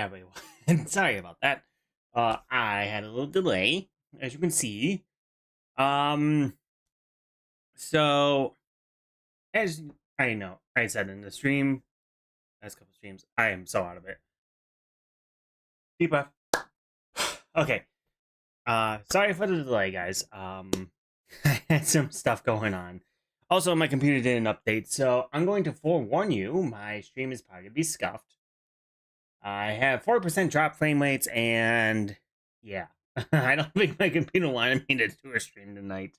everyone. Sorry about that. I had a little delay, as you can see. Um, so as I know, I said in the stream, last couple streams, I am so out of it. Deep breath. Okay. Sorry for the delay, guys. I had some stuff going on. Also, my computer did an update, so I'm going to forewarn you, my stream is probably gonna be scuffed. I have 4% drop frame rates, and yeah, I don't think my computer wanted me to do a stream tonight.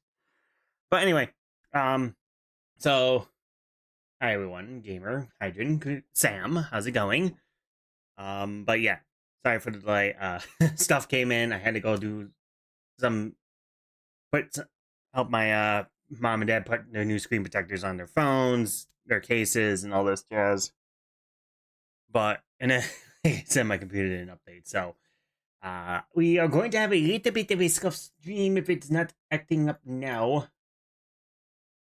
But anyway, so hi everyone, gamer, Hydron, Sam, how's it going? But yeah, sorry for the delay. Stuff came in. I had to go do some, help my mom and dad put their new screen protectors on their phones, their cases, and all this jazz. But and then like I said, my computer didn't update, so we are going to have a little bit of a scuff stream if it's not acting up now.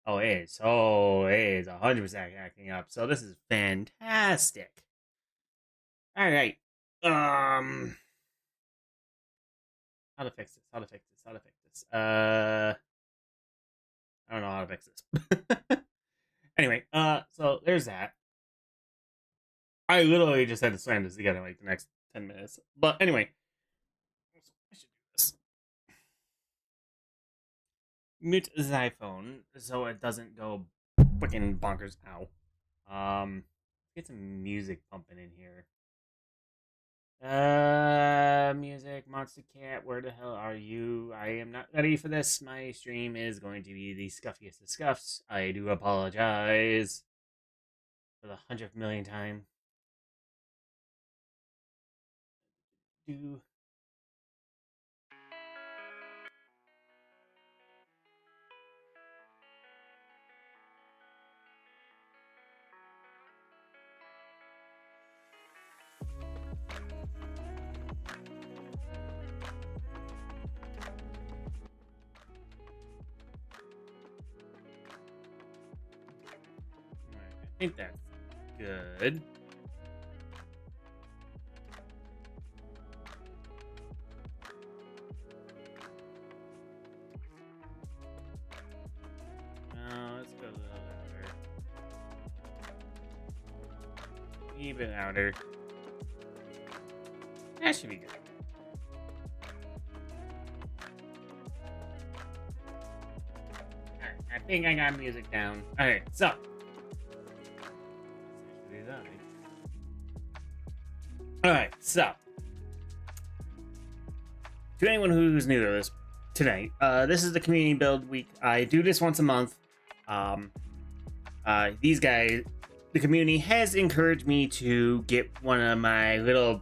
Oh, it is. Oh, it is 100% acting up. So this is fantastic. All right. How to fix this? How to fix this? How to fix this? I don't know how to fix this. Anyway, so there's that. I literally just had to slam this together in like the next 10 minutes. But anyway, I should do this. Mute the iPhone so it doesn't go freaking bonkers. Ow. Get some music pumping in here. Music, Monstercat, where the hell are you? I am not ready for this. My stream is going to be the scuffiest of scuffs. I do apologize for the 100th million time. Do. I think that's good. Let's go a little louder. Even louder. That should be good. Alright, I think I got music down. Alright, so. Alright, so. To anyone who's new to this tonight, this is the community build week. I do this once a month. These guys, the community has encouraged me to get one of my little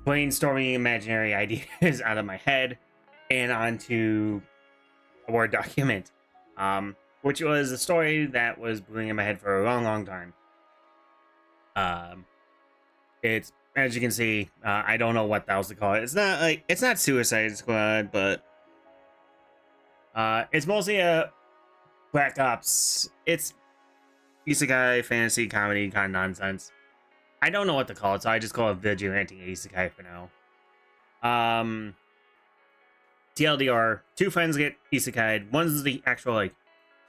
brainstorming imaginary ideas out of my head and onto a Word document, which was a story that was brewing in my head for a long, long time. It's, as you can see, I don't know what else to call it. It's not Suicide Squad, but it's mostly a Black Ops. It's isekai fantasy comedy kind of nonsense. I don't know what to call it, so I just call it vigilante isekai for now. TLDR, two friends get isekai'd. One's the actual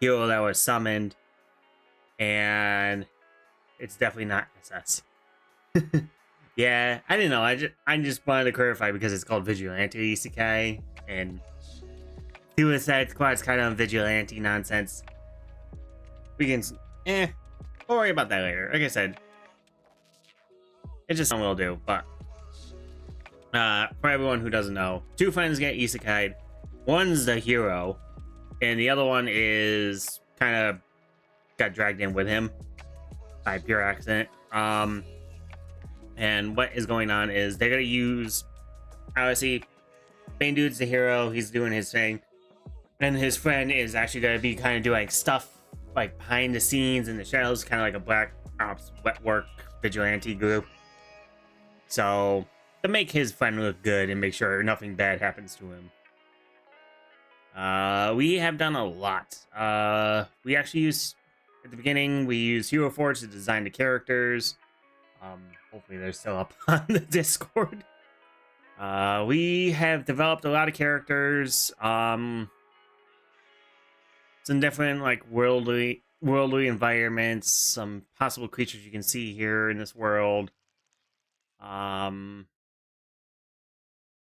hero that was summoned, and it's definitely not SS. Yeah, I didn't know. I just wanted to clarify because it's called vigilante isekai, and Suicide Squad's kind of vigilante nonsense. We can, we'll worry about that later. Like I said, it's just something we'll do. But for everyone who doesn't know, two friends get isekai'd. One's the hero, and the other one is kind of got dragged in with him by pure accident. And what is going on is they're gonna use, obviously, main dude's the hero. He's doing his thing, and his friend is actually gonna be kind of doing stuff like behind the scenes in the shadows, kind of like a Black Ops wet work vigilante group. So to make his friend look good and make sure nothing bad happens to him. We have done a lot. We actually used, at the beginning, we used Hero Forge to design the characters. Hopefully they're still up on the Discord. We have developed a lot of characters. Some different like worldly environments, some possible creatures you can see here in this world. And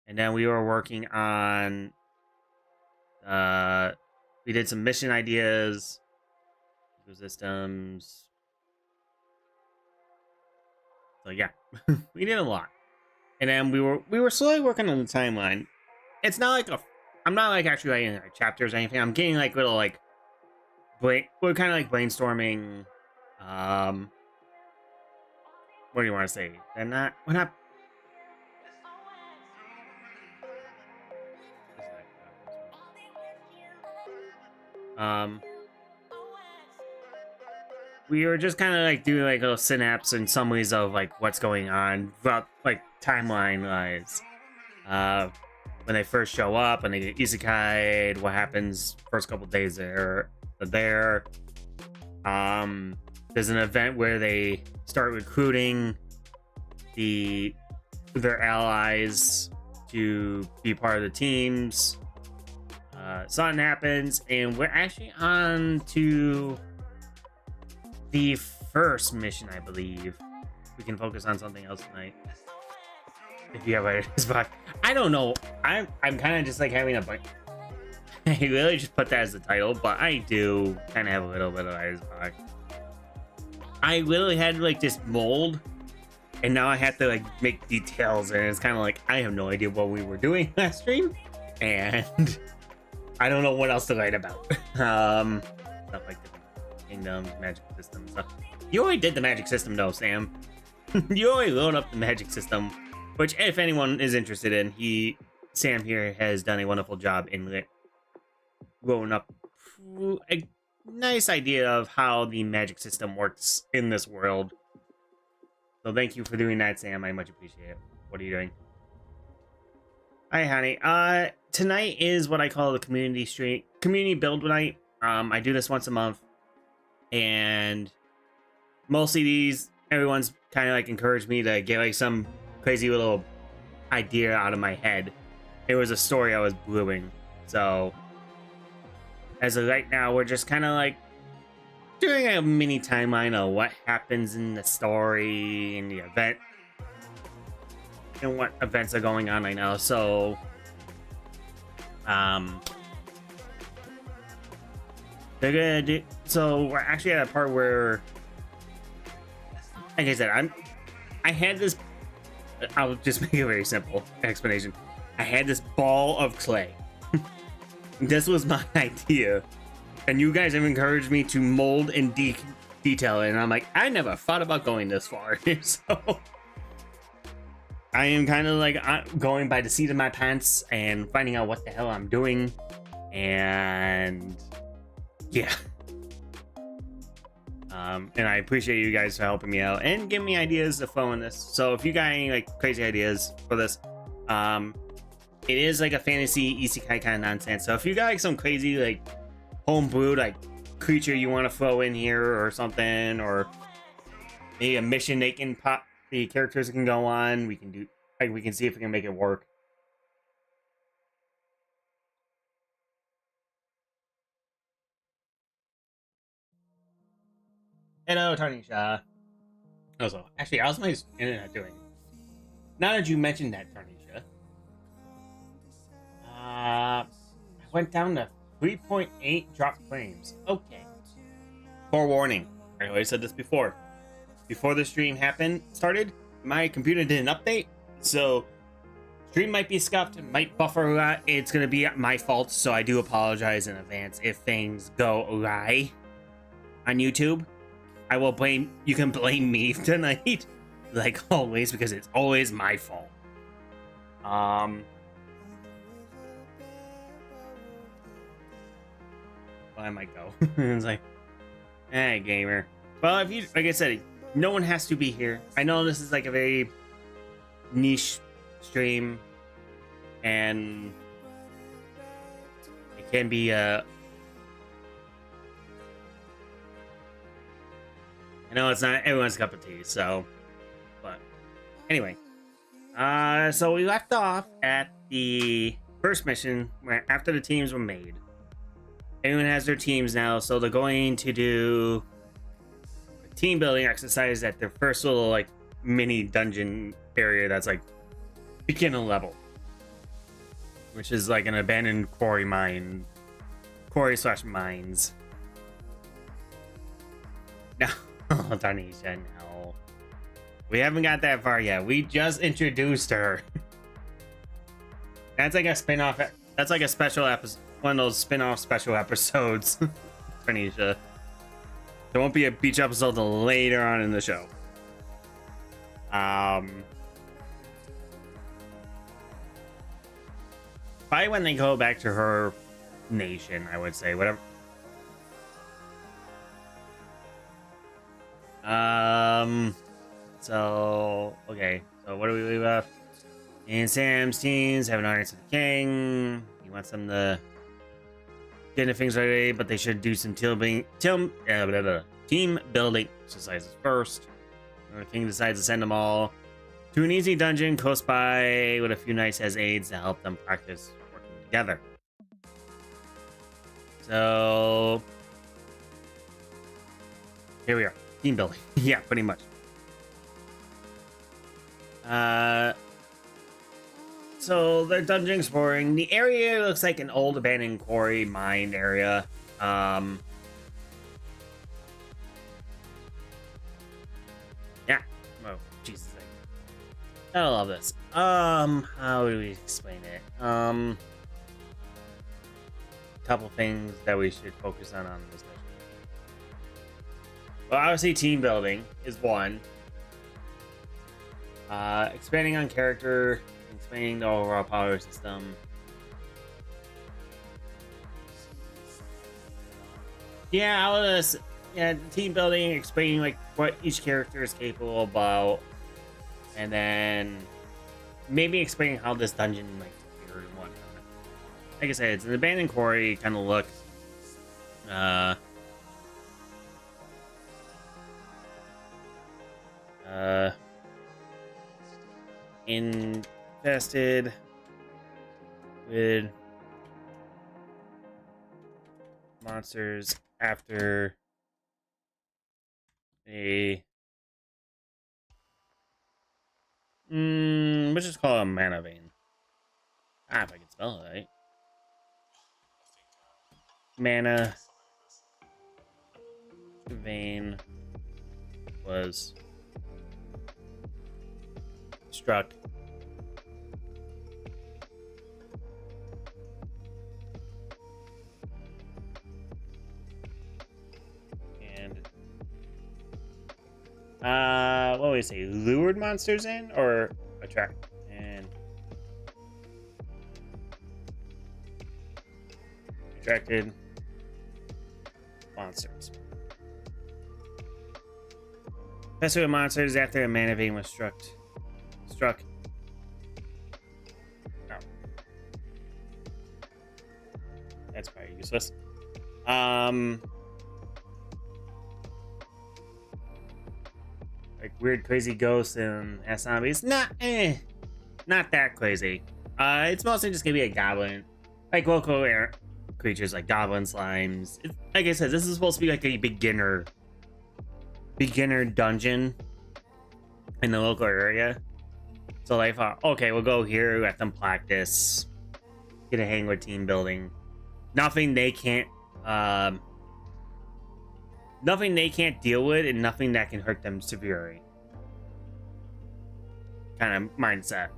then we were working on we did some mission ideas, systems. So yeah, we did a lot. And then we were slowly working on the timeline. It's not like I'm not like actually writing like chapters or anything. I'm getting like little like we're kind of like brainstorming. What do you want to say? We're not. We were just kind of like doing like little synapse and summaries of like what's going on, throughout, like timeline wise. When they first show up and they get isekai'd, what happens first couple days there. There's an event where they start recruiting their allies to be part of the teams. Something happens, and we're actually on to the first mission, I believe. We can focus on something else tonight. If you have ideas, but I don't know. I'm kind of just like having a bunch. I really just put that as the title, but I do kind of have a little bit of ideas. I literally had like this mold, and now I have to like make details, and it's kind of like I have no idea what we were doing last stream, and I don't know what else to write about. Stuff like the kingdoms, magic system stuff. You already did the magic system though, Sam. You already loaded up the magic system, which if anyone is interested in, Sam here has done a wonderful job in rolling up a nice idea of how the magic system works in this world. So thank you for doing that, Sam. I much appreciate it. What are you doing? Hi, honey. Tonight is what I call the community build night. I do this once a month, and mostly everyone's kind of like encouraged me to get like some crazy little idea out of my head. It was a story I was brewing, so as of right now, we're just kind of like doing a mini timeline of what happens in the story and the event and what events are going on right now. So they're gonna do, so we're actually at a part where, like I said, I had this, I'll just make a very simple explanation. I had this ball of clay. This was my idea, and you guys have encouraged me to mold and detail it, and I'm like, I never thought about going this far. So I am kind of like going by the seat of my pants and finding out what the hell I'm doing, and yeah. And I appreciate you guys for helping me out and giving me ideas to flow in this. So if you got any like crazy ideas for this, it is like a fantasy isekai kind of nonsense. So if you got like some crazy like homebrewed like creature you want to throw in here or something, or maybe a mission they can pop, the characters can go on, we can do, like, we can see if we can make it work. Hello, Tarnisha. Also, actually, how's my internet doing? Now that you mentioned that, Tarnisha, I went down to 3.8 drop frames. Okay. Forewarning. I already said this before. Before the stream started, my computer did an update, so stream might be scuffed, might buffer a lot. It's gonna be my fault, so I do apologize in advance if things go awry on YouTube. I will blame, you can blame me tonight, like always, because it's always my fault. Well, I might go. It's like, hey, gamer. Well, if you, like I said, no one has to be here. I know this is like a very niche stream, and it can be I know it's not everyone's cup of tea, so Anyway, so we left off at the first mission where after the teams were made. Everyone has their teams now, so they're going to do a team building exercise at their first little like mini dungeon area that's like beginner level, which is like an abandoned quarry slash mines. No, Darnisha, no. We haven't got that far yet. We just introduced her. That's like a spin-off. That's like a special episode. One of those spin-off special episodes. Darnisha. There won't be a beach episode till later on in the show. Probably when they go back to her nation, I would say. Whatever. So okay. So what do we leave off? And Sam's teams have an audience of the king. He wants them to get the things ready, but they should do some team building exercises first. The king decides to send them all to an easy dungeon close by with a few knights as aides to help them practice working together. So here we are. Team building. Yeah, pretty much. So they're dungeon exploring. The area looks like an old abandoned quarry mine area. Yeah. Oh, Jesus. I love this. How do we explain it? Couple things that we should focus on this mission. Well, obviously team building is one. Expanding on character, expanding the overall power system. Yeah, team building, explaining like what each character is capable about, and then maybe explaining how this dungeon like appeared and whatnot. Like I said, it's an abandoned quarry kind of look. Infested with monsters after a let's just call it a mana vein. If I can spell it right. Mana vein was struck. And what would we say? Lured monsters in or attract? And attracted monsters. Especially with monsters after a mana vein was struck. No. That's probably useless. Like weird crazy ghosts and zombies. Not that crazy. It's mostly just gonna be a goblin. Like local air creatures like goblin slimes. Like I said, this is supposed to be like a beginner dungeon in the local area. So I thought, okay, we'll go here, let them practice, get a hang with team building. Nothing they can't deal with, and nothing that can hurt them severely. Kind of mindset.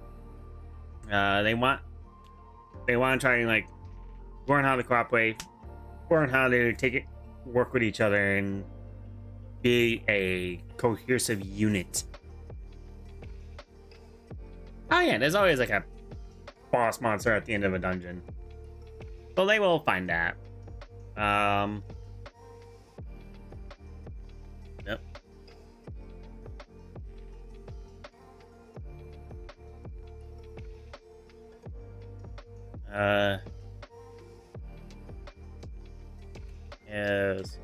They want to try and like learn how to cooperate, learn how to work with each other, and be a cohesive unit. Oh yeah, there's always like a boss monster at the end of a dungeon. So they will find that. Yep. Yes.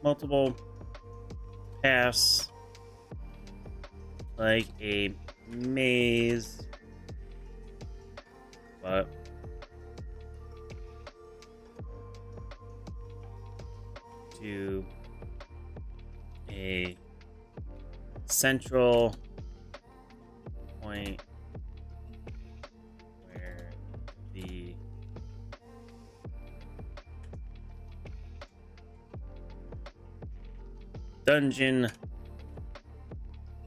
Multiple pass like a maze, but to a central point where the dungeon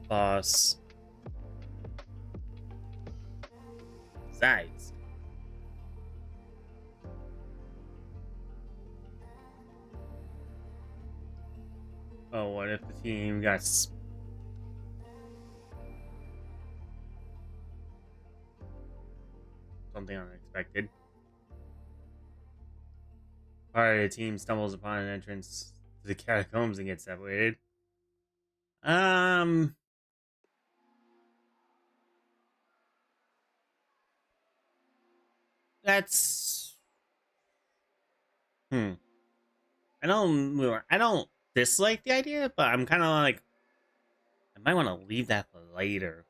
boss resides. Oh, what if the team got something unexpected? Part of the team stumbles upon an entrance to the catacombs and gets separated. That's I don't dislike the idea, but I'm kind of like I might want to leave that for later.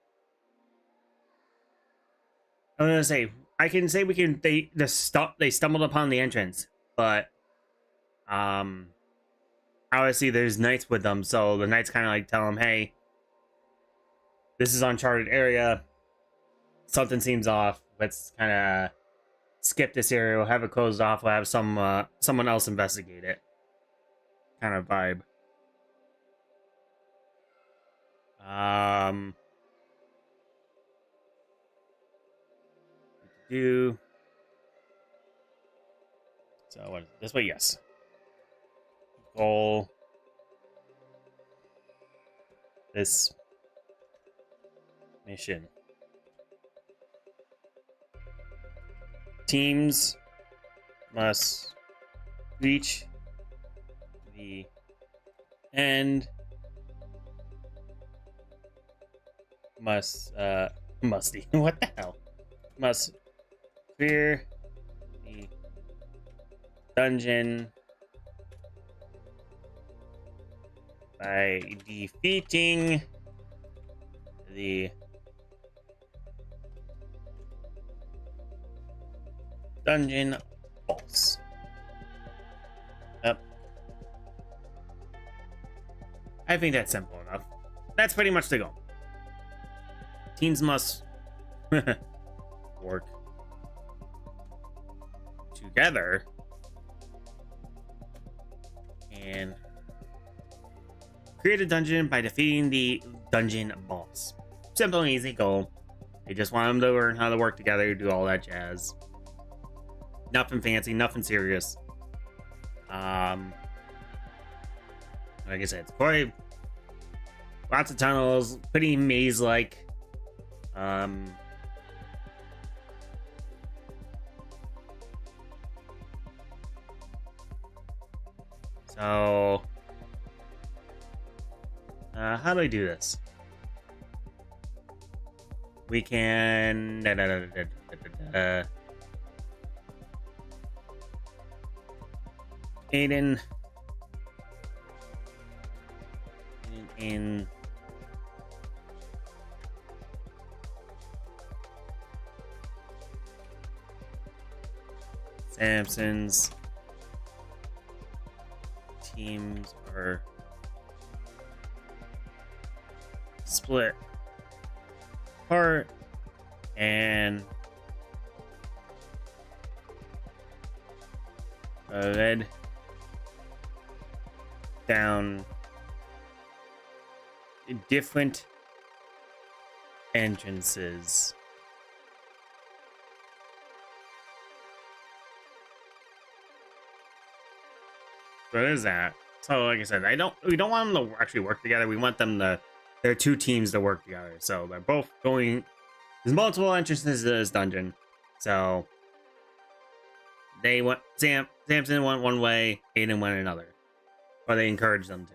I'm gonna say I can say we can they stumbled upon the entrance, but um obviously there's knights with them, so the knights kind of like tell them, hey, this is uncharted area, something seems off, let's kind of skip this area, we'll have it closed off, we'll have someone else investigate it kind of vibe. um do so what is it? This way, yes. Goal this mission. Teams must reach the end. Musty. What the hell? Must clear the dungeon by defeating the dungeon boss. Yep. I think that's simple enough. That's pretty much the goal. Teams must work together and create a dungeon by defeating the dungeon boss. Simple and easy goal. They just want them to learn how to work together, do all that jazz. Nothing fancy, nothing serious. Like I said, it's quite lots of tunnels, pretty maze-like. So how do I do this? We can Aiden in Samson's teams are split apart and led down different entrances. What is that? So, like I said, we don't want them to actually work together. We want them to, they're two teams to work together. So they're both going. There's multiple entrances to this dungeon. So they went. Samson went one way, Aiden went another, or they encouraged them to.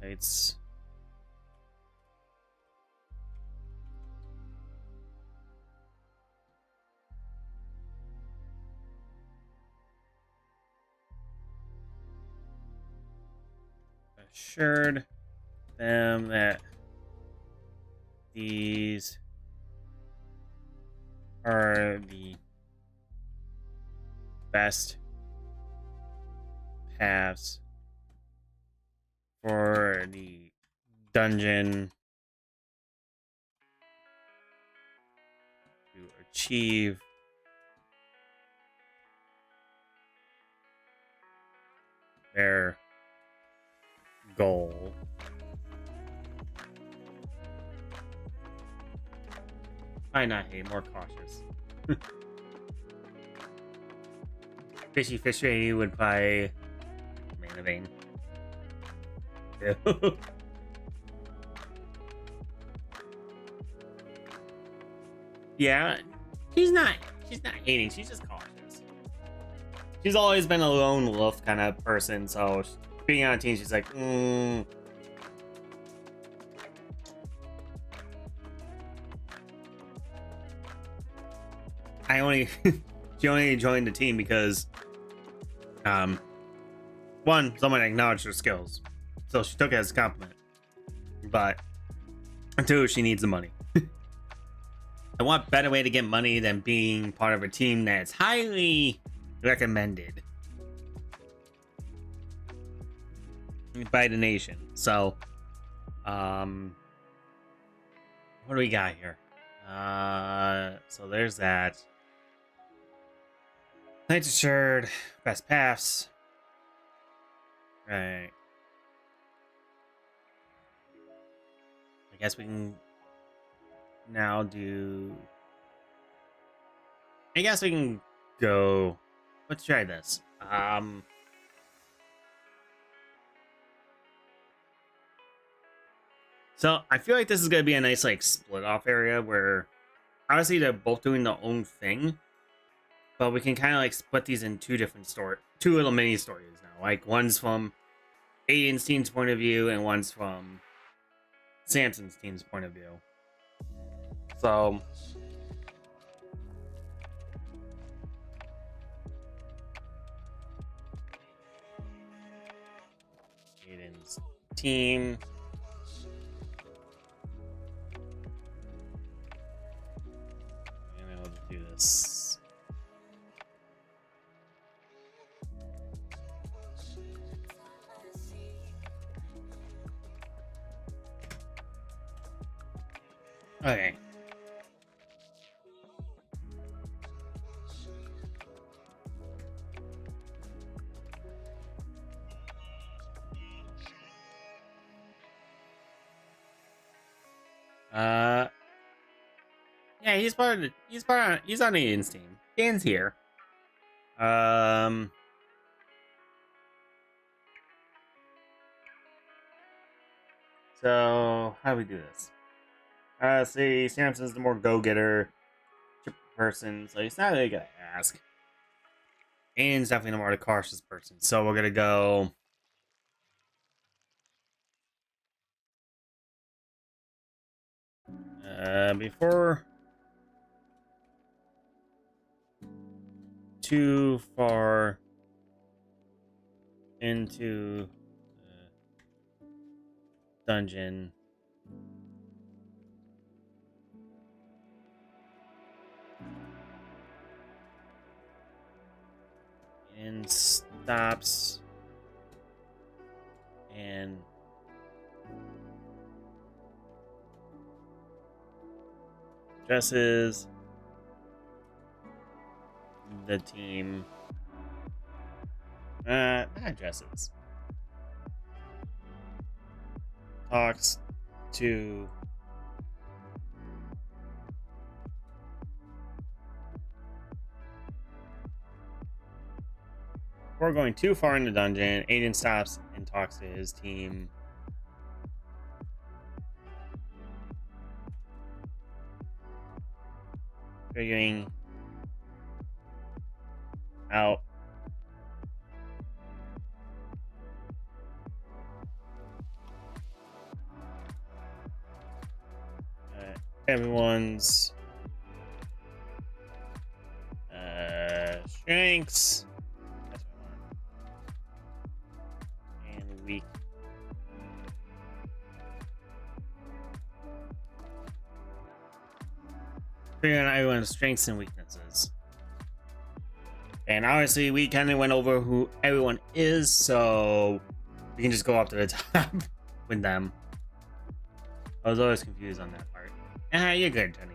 It's assured them that these are the best paths for the dungeon to achieve their goal. I not hate, more cautious. Fishy Fish Lady would buy Mana Vein. Yeah, she's not hating, she's just cautious. She's always been a lone wolf kind of person, so being on a team, she's like, she only joined the team because one, someone acknowledged her skills, so she took it as a compliment. But two, she needs the money. And what better way to get money than being part of a team that's highly recommended by the nation? So, what do we got here? So there's that. Knights assured, best paths. Right. I guess we can now do. I guess we can go. Let's try this. So I feel like this is gonna be a nice like split off area where honestly they're both doing their own thing, but we can kind of like split these in two little mini stories now. Like one's from Aiden's team's point of view and one's from Samson's team's point of view. So Aiden's team. And I'll do this. Okay. Yeah, he's on Aiden's team. Dan's here. So how do we do this? See, Samson's the more go-getter person, so he's not really gonna ask. Aiden's definitely the more the cautious person, so we're gonna go. Before too far into the dungeon, and stops and addresses the team. Not addresses. Talks to before going too far in the dungeon, Aiden stops and talks to his team. Figuring out everyone's strengths and weaknesses. figuring out everyone's strengths and weaknesses. And obviously, we kind of went over who everyone is, so we can just go up to the top with them. I was always confused on that part. You're good, Tanisha.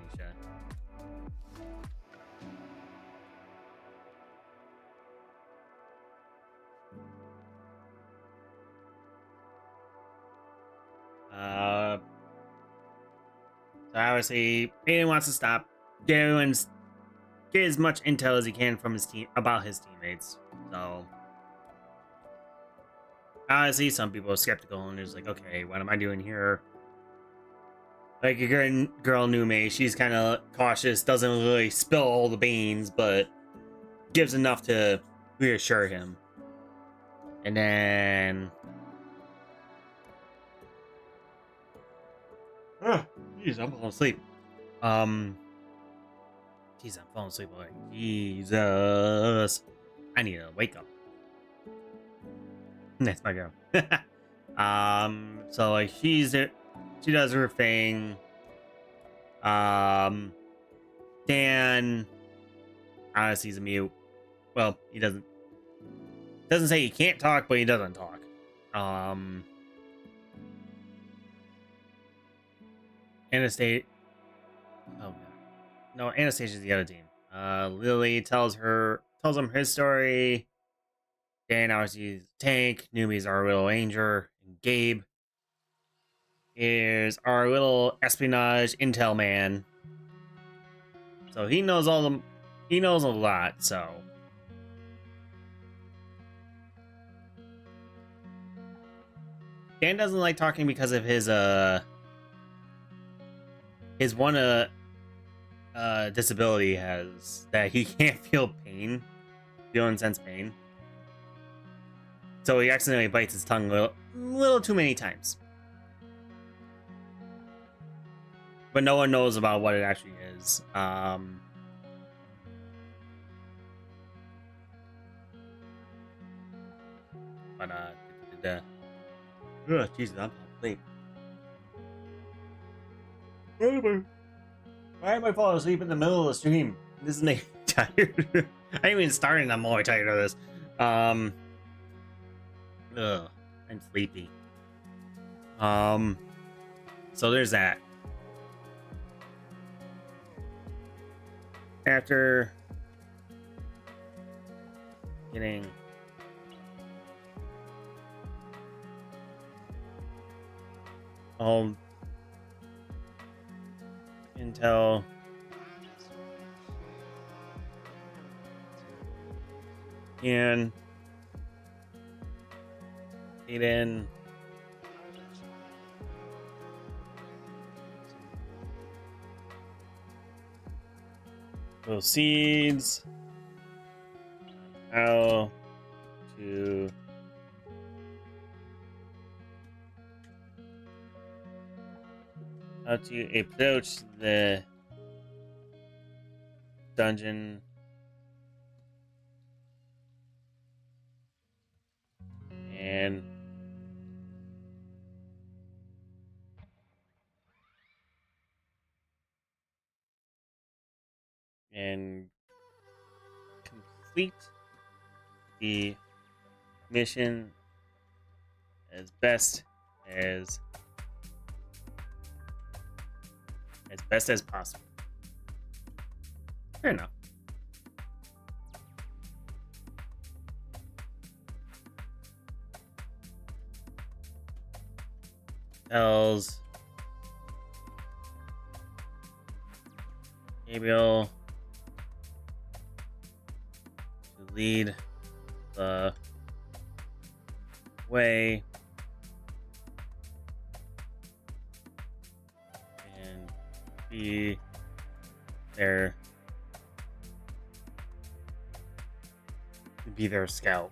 So obviously, Aiden wants to stop. Get as much intel as he can from his team about his teammates. So obviously, some people are skeptical and just like, okay, what am I doing here? Like your girl Nume, she's kind of cautious, doesn't really spill all the beans, but gives enough to reassure him. And then, jeez, I'm falling asleep. Jeez, I'm falling asleep already. Jesus, I need to wake up. That's my girl. So like she does her thing. Dan honestly he's a mute. Well, he doesn't say he can't talk, but he doesn't talk. Anastasia. Oh god. No, Anastasia's the other team. Lily tells him his story. Dan obviously is Tank. Numi's our little angel. And Gabe is our little espionage intel man. So he knows he knows a lot, so. Dan doesn't like talking because of his one disability has that he can't feel intense pain. So he accidentally bites his tongue a little too many times. But no one knows about what it actually is. But Jesus, I'm asleep. Why am I falling asleep in the middle of the stream? This is me tired. I ain't even started and I'm already tired of this. I'm sleepy. So there's that. After getting all intel and Aiden proceeds how to approach the dungeon and complete the mission as best as possible. Fair enough. Tells Gabriel to lead the way and be their scout.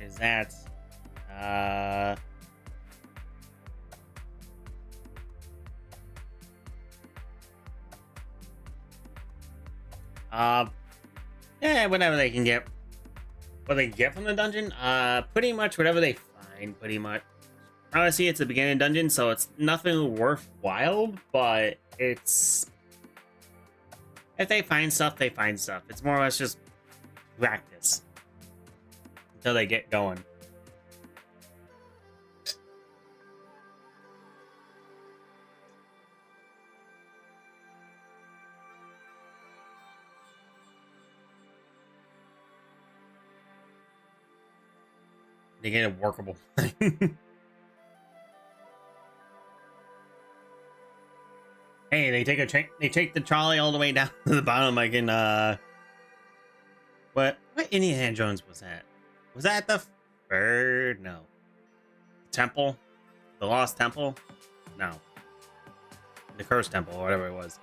Is that Uh, uh, yeah, whatever they can get. What they can get from the dungeon? Pretty much whatever they find, pretty much. Honestly, it's a beginning dungeon, so it's nothing worthwhile, but it's... If they find stuff, they find stuff. It's more or less just practice until they get going. They get a workable thing. Hey, they take the trolley all the way down to the bottom. I can what Indiana Jones was that? Was that the third? No. Temple? The Lost Temple? No. The Cursed Temple, or whatever it was.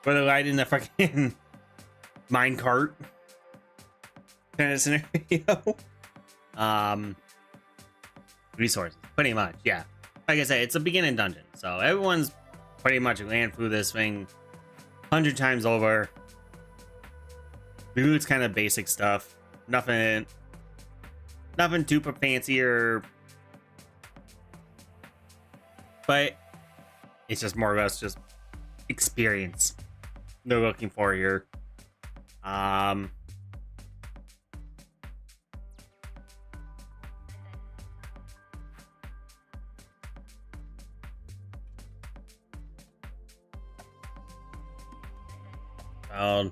Where they're riding the fucking minecart kind of scenario. Resources, pretty much, yeah. Like I said, it's a beginning dungeon, so everyone's pretty much ran through this thing 100 times over. We do kind of basic stuff, nothing super fancy or, but it's just more or less just experience they're looking for here. Found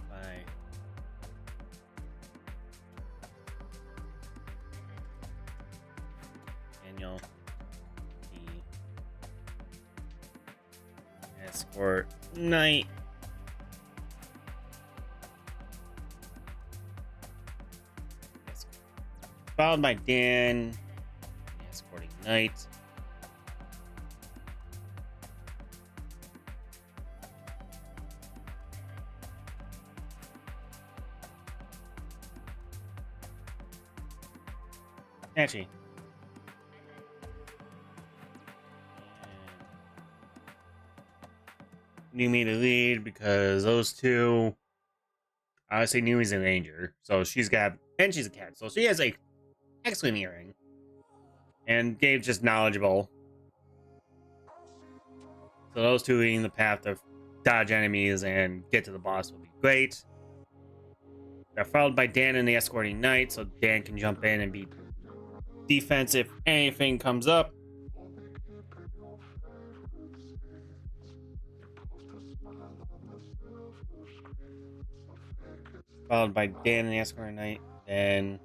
by Daniel the Escort Knight. Followed by Dan, the Escorting Knight. Actually, Numi to lead because those two. I say Numi's in danger, so she's a cat, so she has a excellent hearing, and Dave's just knowledgeable. So those two leading the path to dodge enemies and get to the boss would be great. They're followed by Dan and the Escorting Knight, so Dan can jump in and be defense if anything comes up. Followed by Dan and the Escort Knight, then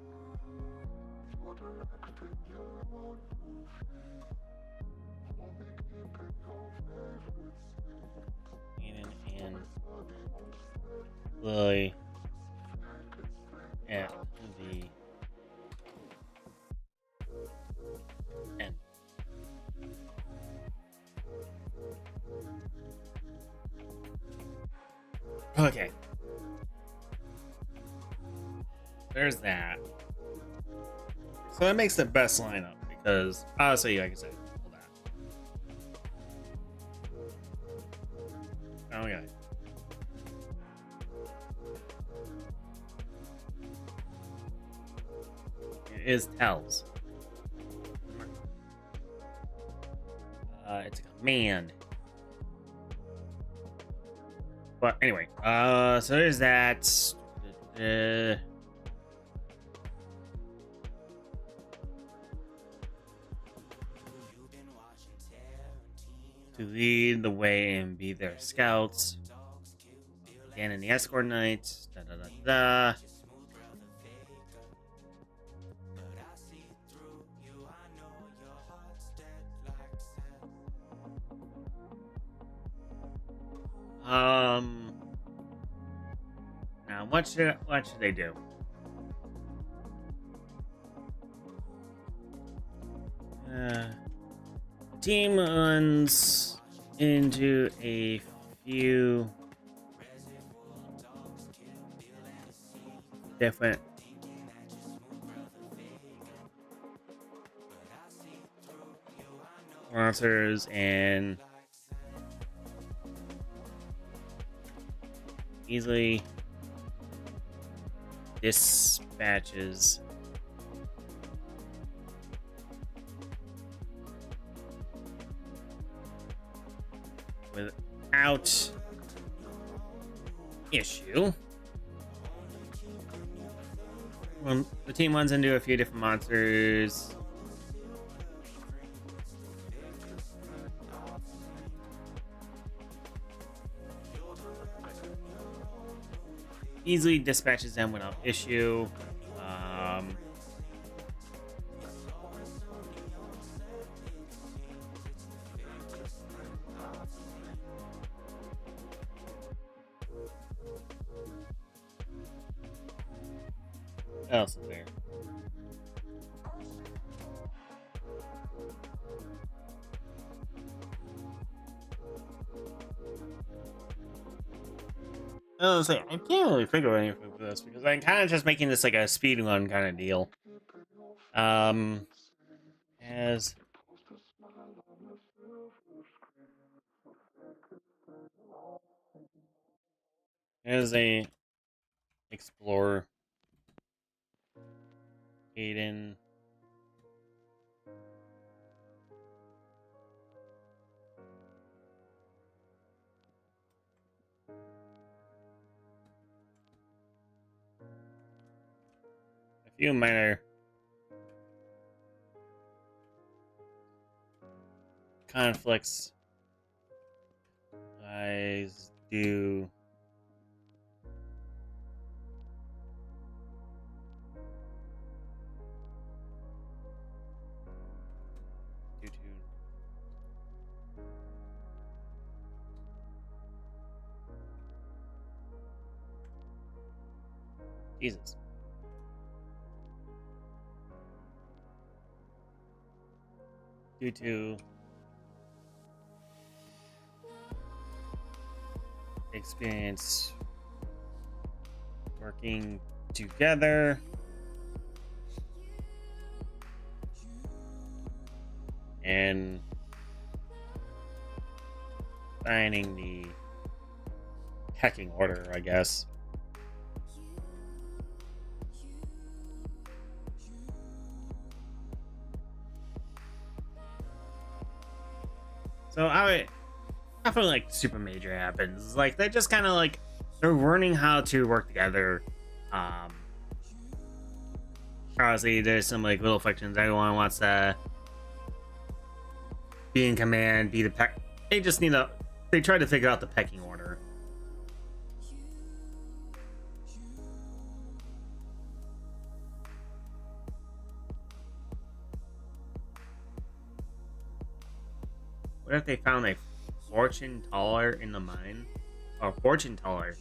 Aiden and Lily at the end. Okay. There's that. So that makes the best lineup because honestly, like I said, all that. Okay. It is Tells. It's a command. But anyway, so there's that. To lead the way and be their scouts. Dan and the Escort Knights. Da da da da. Now what should they do? Team runs into a few different monsters and easily dispatches without issue. Well, the team runs into a few different monsters. Easily dispatches them without issue. What else is there? I was like, I can't really think of anything for this because I'm kind of just making this like a speed run kind of deal. As a explorer, Aiden. A few minor conflicts guys do due to Jesus. Due to experience working together and finding the pecking order, I guess. So nothing like super major happens. Like they're just kind of like they're learning how to work together. Obviously, there's some like little frictions. Everyone wants to be in command, be the peck. They just need to. They try to figure out the pecking order. What if they found a fortune teller in the mine? Or fortune teller?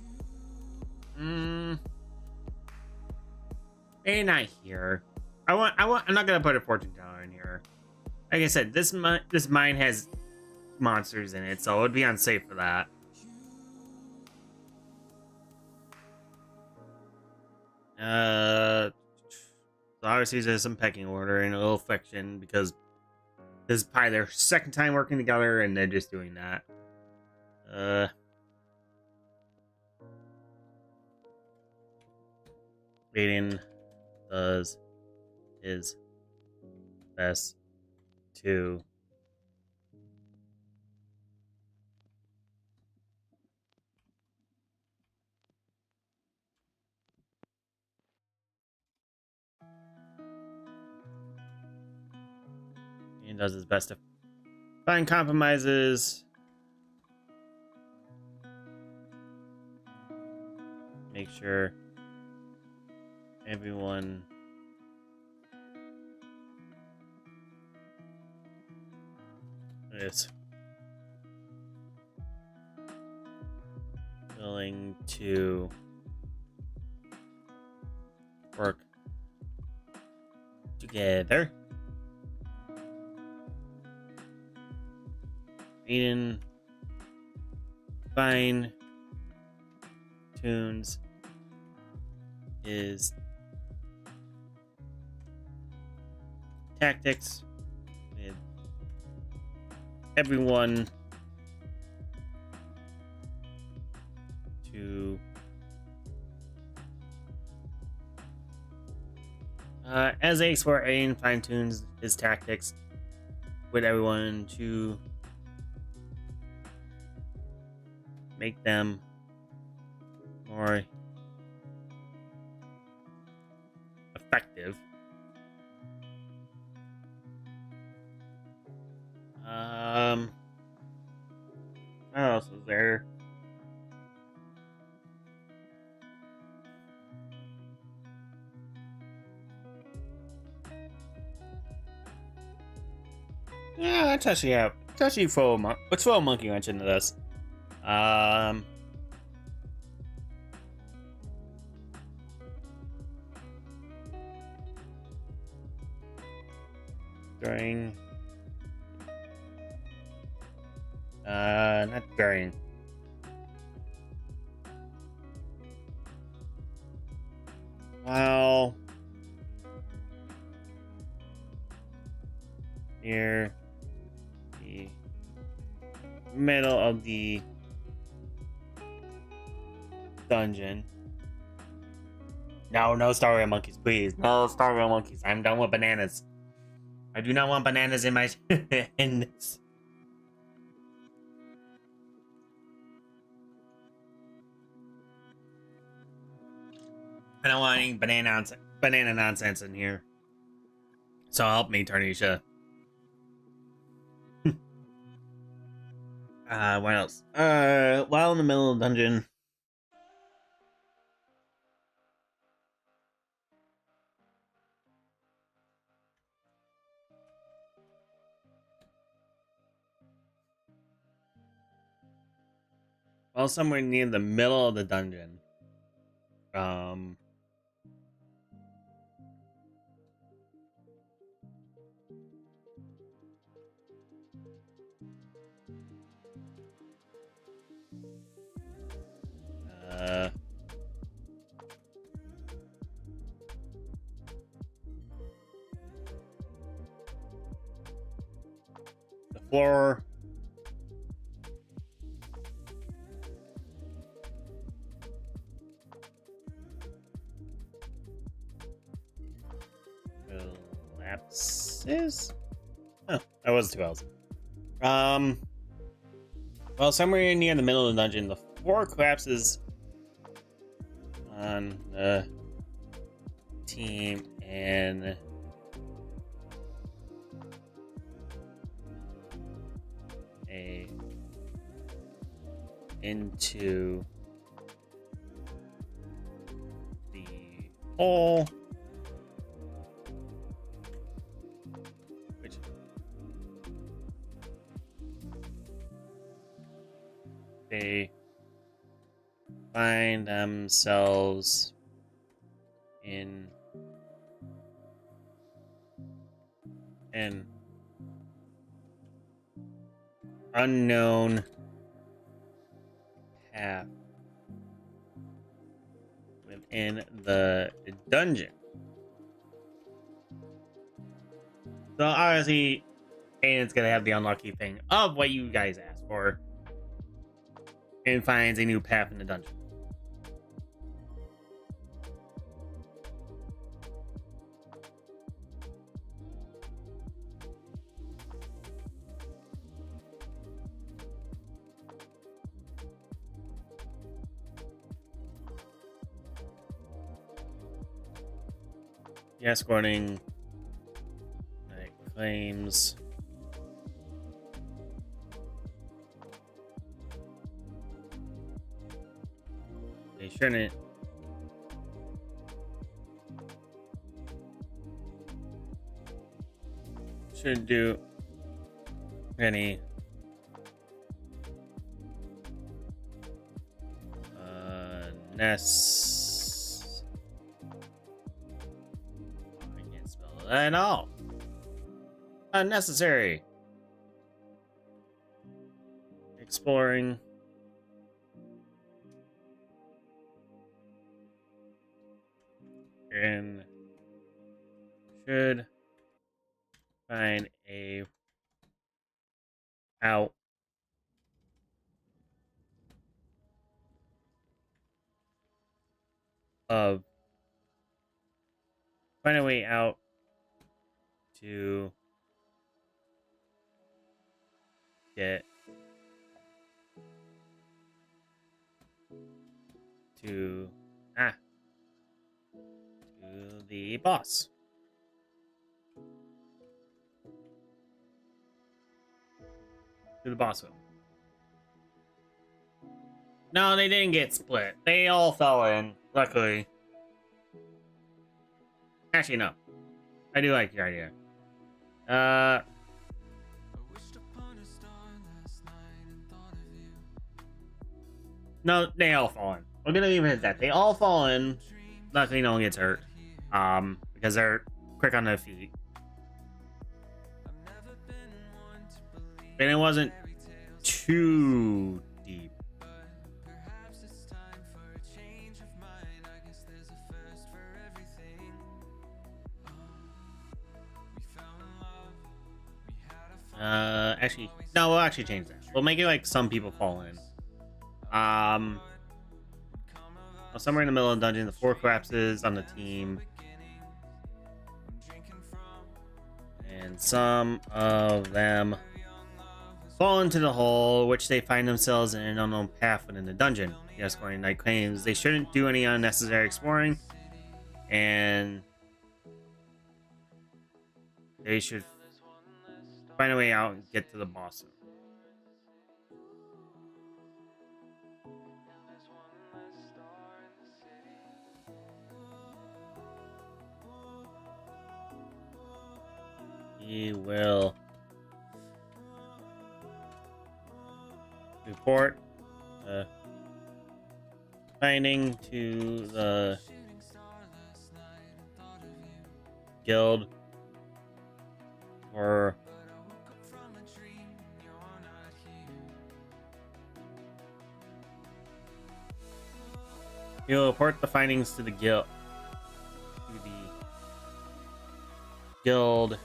Maybe not here. I'm not gonna put a fortune teller in here. Like I said, this mine has monsters in it, so it would be unsafe for that. So obviously there's some pecking order and a little friction because this is probably their second time working together, and they're just doing that. Aiden does his best to find compromises, make sure everyone is willing to work together. Aiden fine tunes his tactics with everyone to as they explore, Aiden fine-tunes his tactics with everyone to make them more effective. What else is there? Yeah, let's actually let's throw a monkey wrench into this. During not during. Well, near the middle of the dungeon. No Star Wars monkeys, please. No Star Wars monkeys. I'm done with bananas. I do not want bananas in my in this. I don't want any banana nonsense in here. So help me, Tarnisha. What else? While in the middle of the dungeon. Well, somewhere near the middle of the dungeon. Uh, the floor. Collapses. Oh, that was 2 hours. Well, somewhere near the middle of the dungeon, the floor collapses on the team and into the hole, which they find themselves in an unknown path within the dungeon. So obviously, Aiden's gonna have the unlucky thing of what you guys asked for, and finds a new path in the dungeon. The escorting claims they shouldn't do any I can't spell it at all. Unnecessary exploring and should find a out of find a way out to get to to the boss. To the boss room. No, they didn't get split. They all fell in, luckily. Actually, no. I do like your idea. No, they all fall in. We're gonna leave it at that. They all fall in. Luckily, no one gets hurt. Because they're quick on their feet. And it wasn't too deep. Actually, no, we'll actually change that. We'll make it like some people fall in. Somewhere in the middle of the dungeon, the floor collapses on the team. And some of them fall into the hole, which they find themselves in an unknown path within the dungeon. The escorting knight claims they shouldn't do any unnecessary exploring, and they should find a way out and get to the boss room. He will report finding to the guild for he'll report the findings to the guild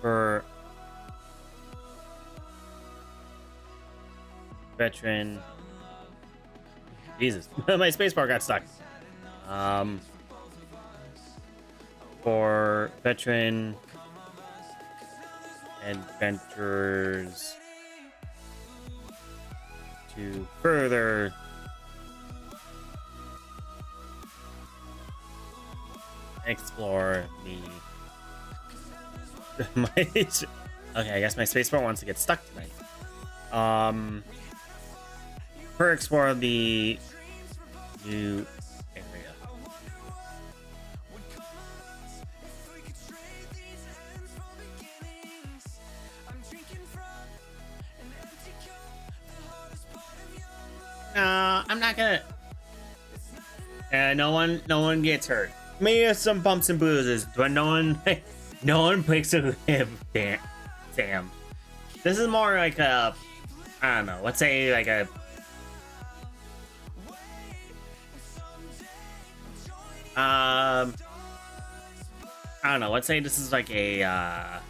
for veteran. Jesus, my spacebar got stuck. For veteran adventurers to further explore the okay, I guess my spacebar wants to get stuck tonight. For explore the new area. I'm not gonna. No one gets hurt. Maybe some bumps and bruises, but no one breaks a rib. Damn. This is more like a, I don't know. Let's say like a. I don't know. Let's say this is like a.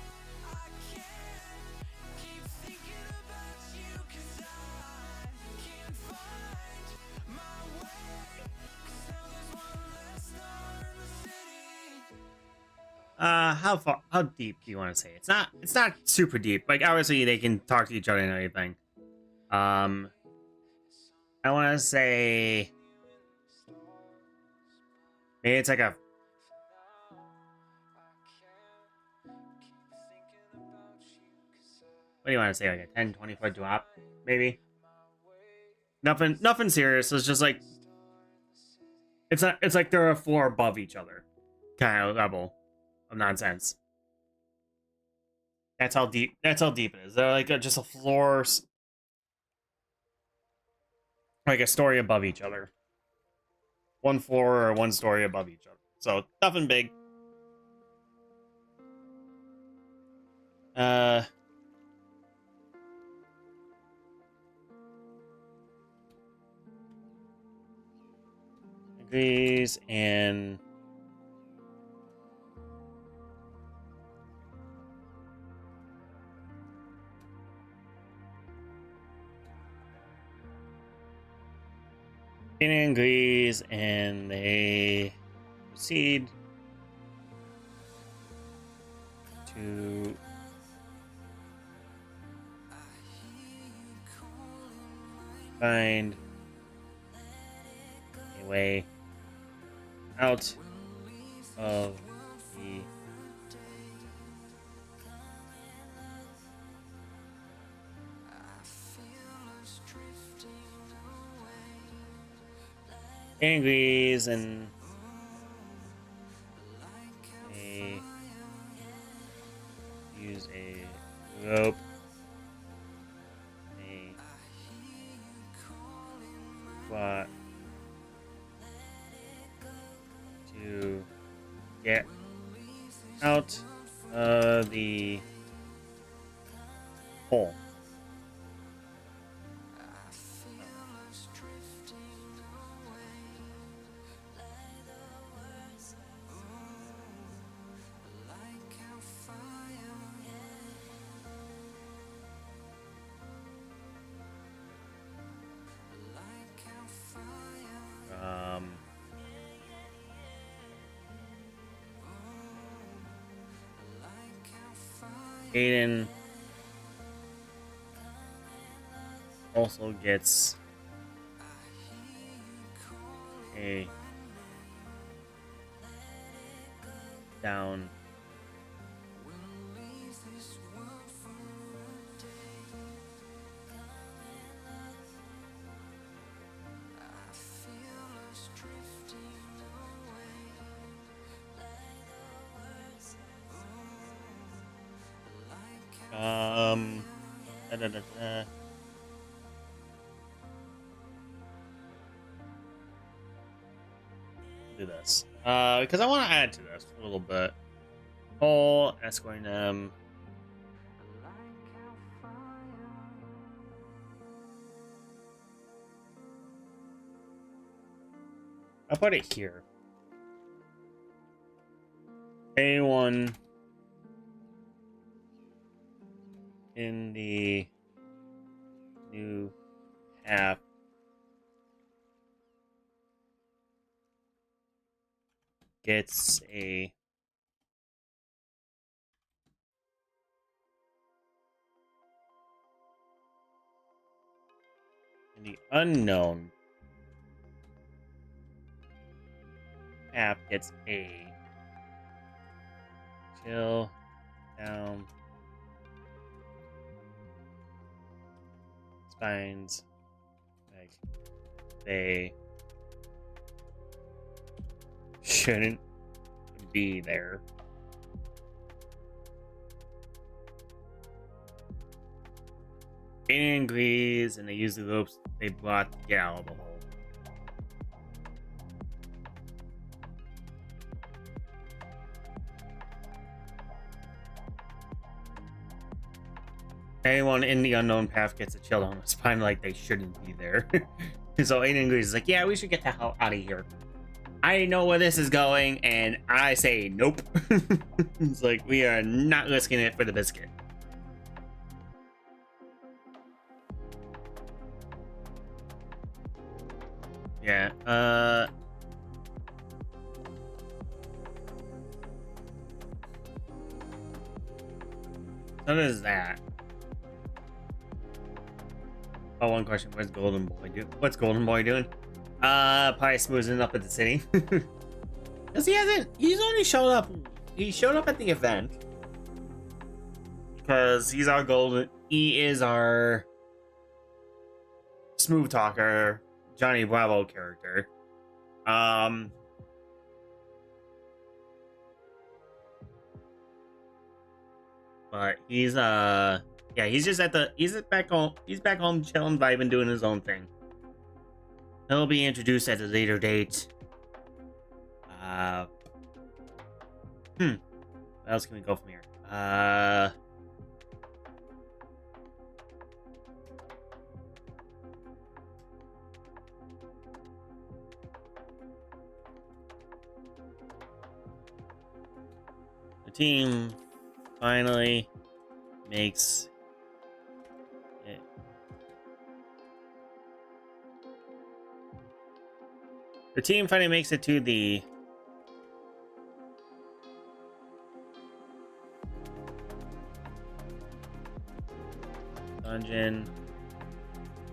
How deep do you want to say? It's not super deep. Like obviously they can talk to each other and everything. I want to say maybe it's like a what do you want to say, like a 10-20 foot drop maybe? Nothing serious. It's just like it's like they're a floor above each other kind of level of nonsense. That's how deep it is. They're like just a floor, like a story above each other. One floor or one story above each other. So nothing big. Agrees and Aiden agrees, and they proceed to find a way out of the agrees, and they use a rope, a squat to get out of the hole. Aiden also gets a down da, da, da, da. Do this because I want to add to this a little bit. Oh, escorting them. I'll put it here. Anyone in the new app gets a in the unknown app gets a chill down spines, like they shouldn't be there. Aiden agrees, and they use the ropes they brought to get out of the hole. Anyone in the unknown path gets a chill down the spine like they shouldn't be there. So Aiden agrees, like, yeah, we should get the hell out of here. I know where this is going, and I say nope. It's like, we are not risking it for the biscuit. Yeah, so there's that. Oh, one question, where's Golden Boy doing? What's Golden Boy doing? Probably smoozing up at the city. Because he's only showed up, he showed up at the event. Because he is our smooth talker, Johnny Bravo character. But he's he's back home chilling, vibing, doing his own thing. He'll be introduced at a later date. Where else can we go from here? The team finally makes it The team finally makes it to the dungeon.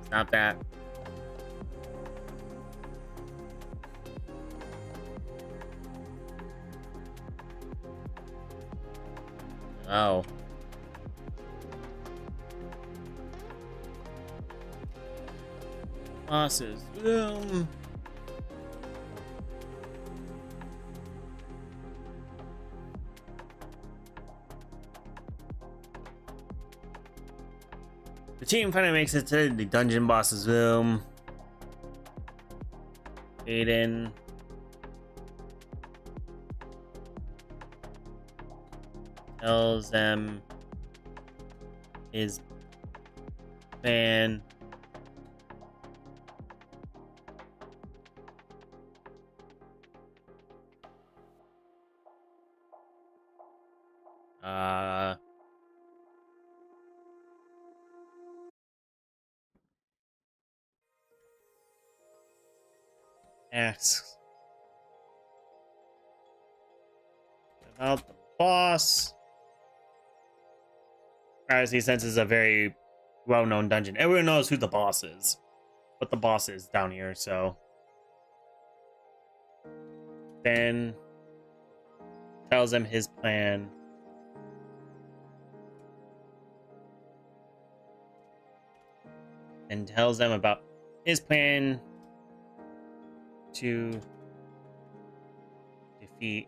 Stop that. Oh. Bosses. The team finally makes it to the dungeon boss's room. Aiden. Tells them his plan. Asks about the boss. Obviously, since it's a very well-known dungeon, everyone knows who the boss is. What the boss is down here, so. Then tells them his plan. And tells them about his plan to defeat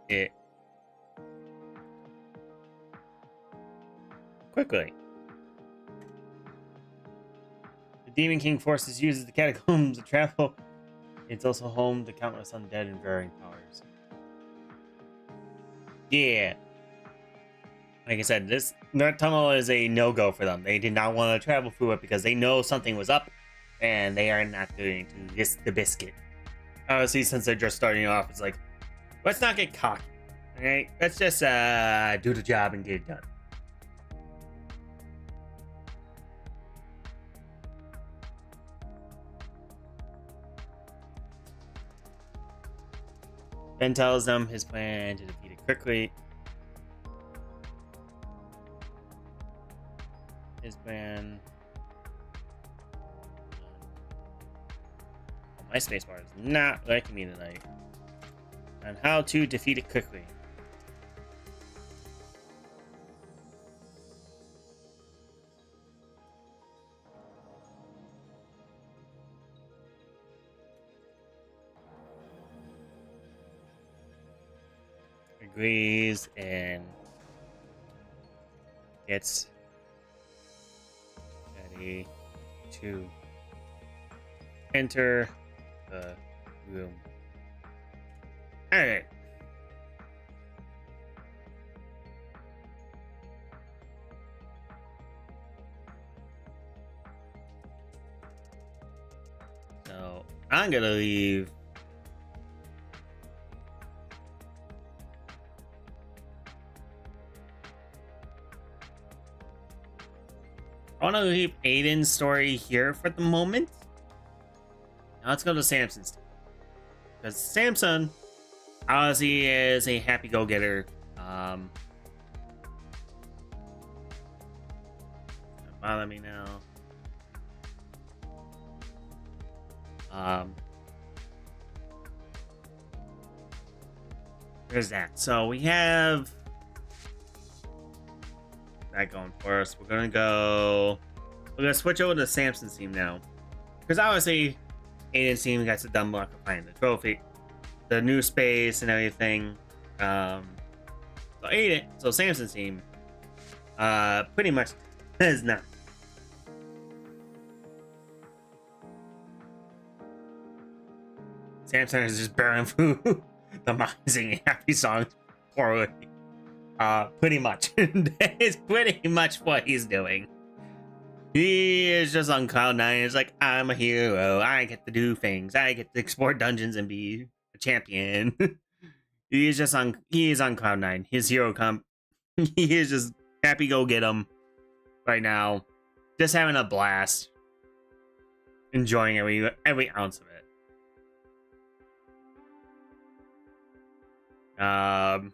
it quickly. The Demon King forces uses the catacombs to travel. It's also home to countless undead and varying powers. Yeah. Like I said, that tunnel is a no-go for them. They did not want to travel through it because they know something was up, and they are not going to risk the biscuit. Obviously, since they're just starting off, it's like, let's not get cocky. Alright? Let's just do the job and get it done. Ben tells them his plan to defeat it quickly. His plan. My spacebar is not liking me tonight. On how to defeat it quickly. Agrees and gets ready to enter the room. Alright. So I'm gonna leave. I want to leave Aiden's story here for the moment. Now let's go to Samson's. Because Samson, obviously, is a happy-go-getter. Don't bother me now. There's that. So we have that going for us. We're gonna switch over to Samson's team now, because obviously Aiden's team got the dumb luck of finding the trophy, the new space, and everything. So Samson's team, pretty much is not. Samson is just bearing through the amazing happy songs poorly. Pretty much. That is pretty much what he's doing. He is just on cloud nine. It's like, I'm a hero. I get to do things. I get to explore dungeons and be a champion. He is on cloud nine. His hero comp. He is just happy go get him right now. Just having a blast. Enjoying every ounce of it. Um,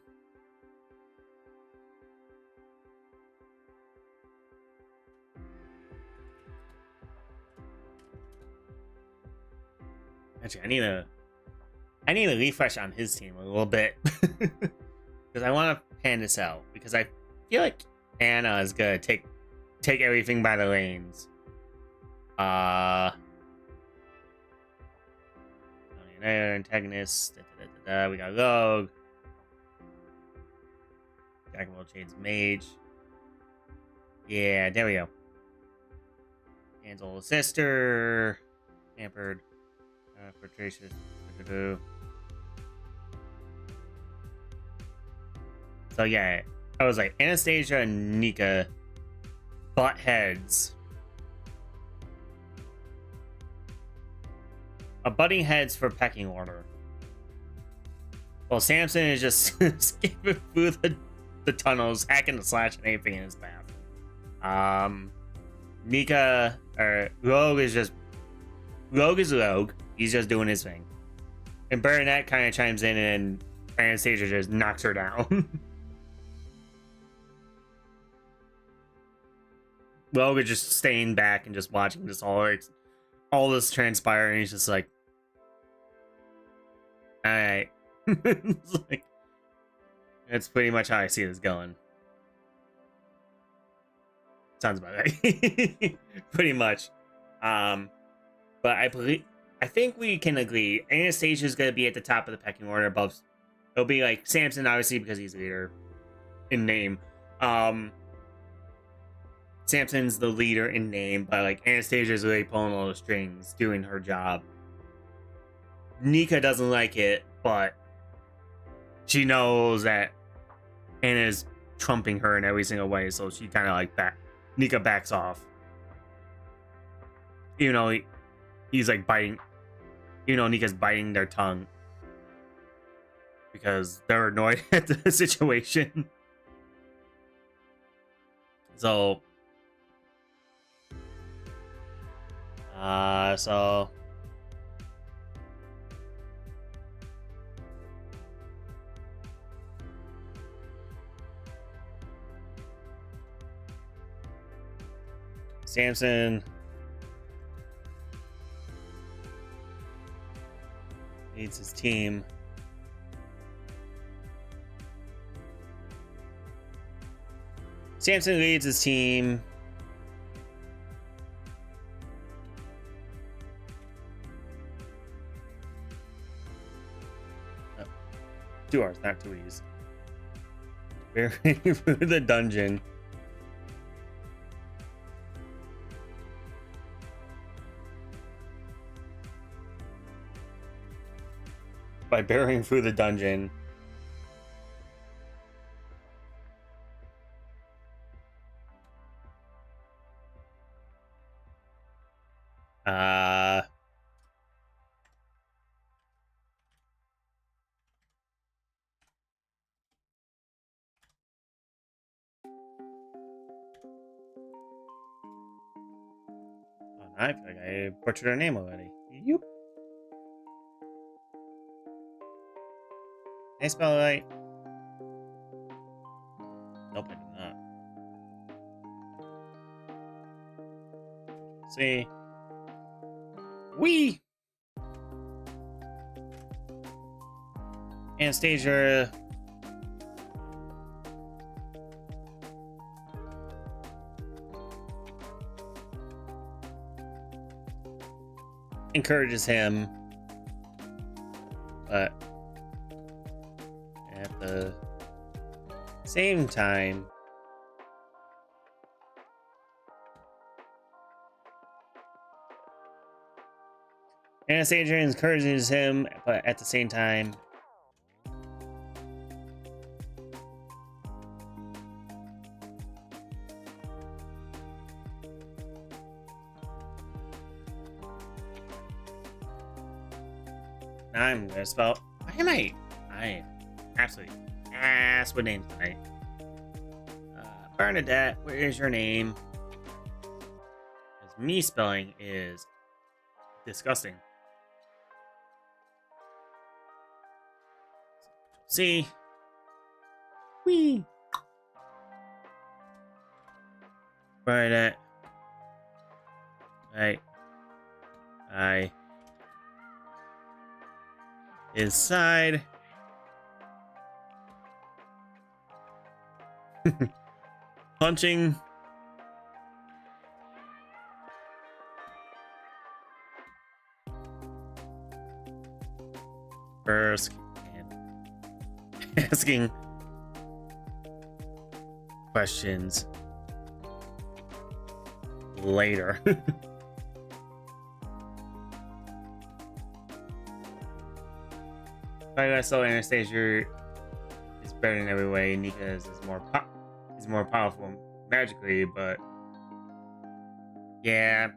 actually, I need to refresh on his team a little bit because I want to pan this out because I feel like Anna is gonna take everything by the reins. Antagonist. We got Rogue. Jack of all trades, Mage. Yeah, there we go. Angel's sister. Hampered. Patricius. So yeah, I was like Anastasia and Nika butt heads. Butting heads for pecking order. Well, Samson is just skipping through the tunnels, hacking the slash and anything in his path. Nika or Rogue is Rogue. He's just doing his thing. And Bernadette kind of chimes in and Anastasia just knocks her down. Rogue is just staying back and just watching this all this transpire, and he's just like, all right. It's like, that's pretty much how I see this going. Sounds about right. Pretty much. But I think we can agree Anastasia is going to be at the top of the pecking order above. It'll be like Samson, obviously, because he's leader in name. Samson's the leader in name, but like Anastasia's really pulling all the strings, doing her job. Nika doesn't like it, but she knows that Anna's trumping her in every single way, so she kind of like Nika backs off. Even though he's like biting, Nika's biting their tongue because they're annoyed at the situation. So Samson leads his team. Samson leads his team. Oh, 2 hours, not 2 E's. Burying through the dungeon. By burying through the dungeon. I feel like I butchered her name already. Yoop. Can I spell it right? Nope, I did not. Let's see. Wee! Anastasia. Encourages him. But at the same time, Anastasia encourages him, but at the same time, now I'm gonna spell. Why am I am absolutely ass with names tonight. Bernadette, where is your name? Because me spelling is disgusting. See? Whee! Right. I inside. Punching. First and asking questions later. I saw Anastasia is better in every way. Nika is more powerful magically, but yeah,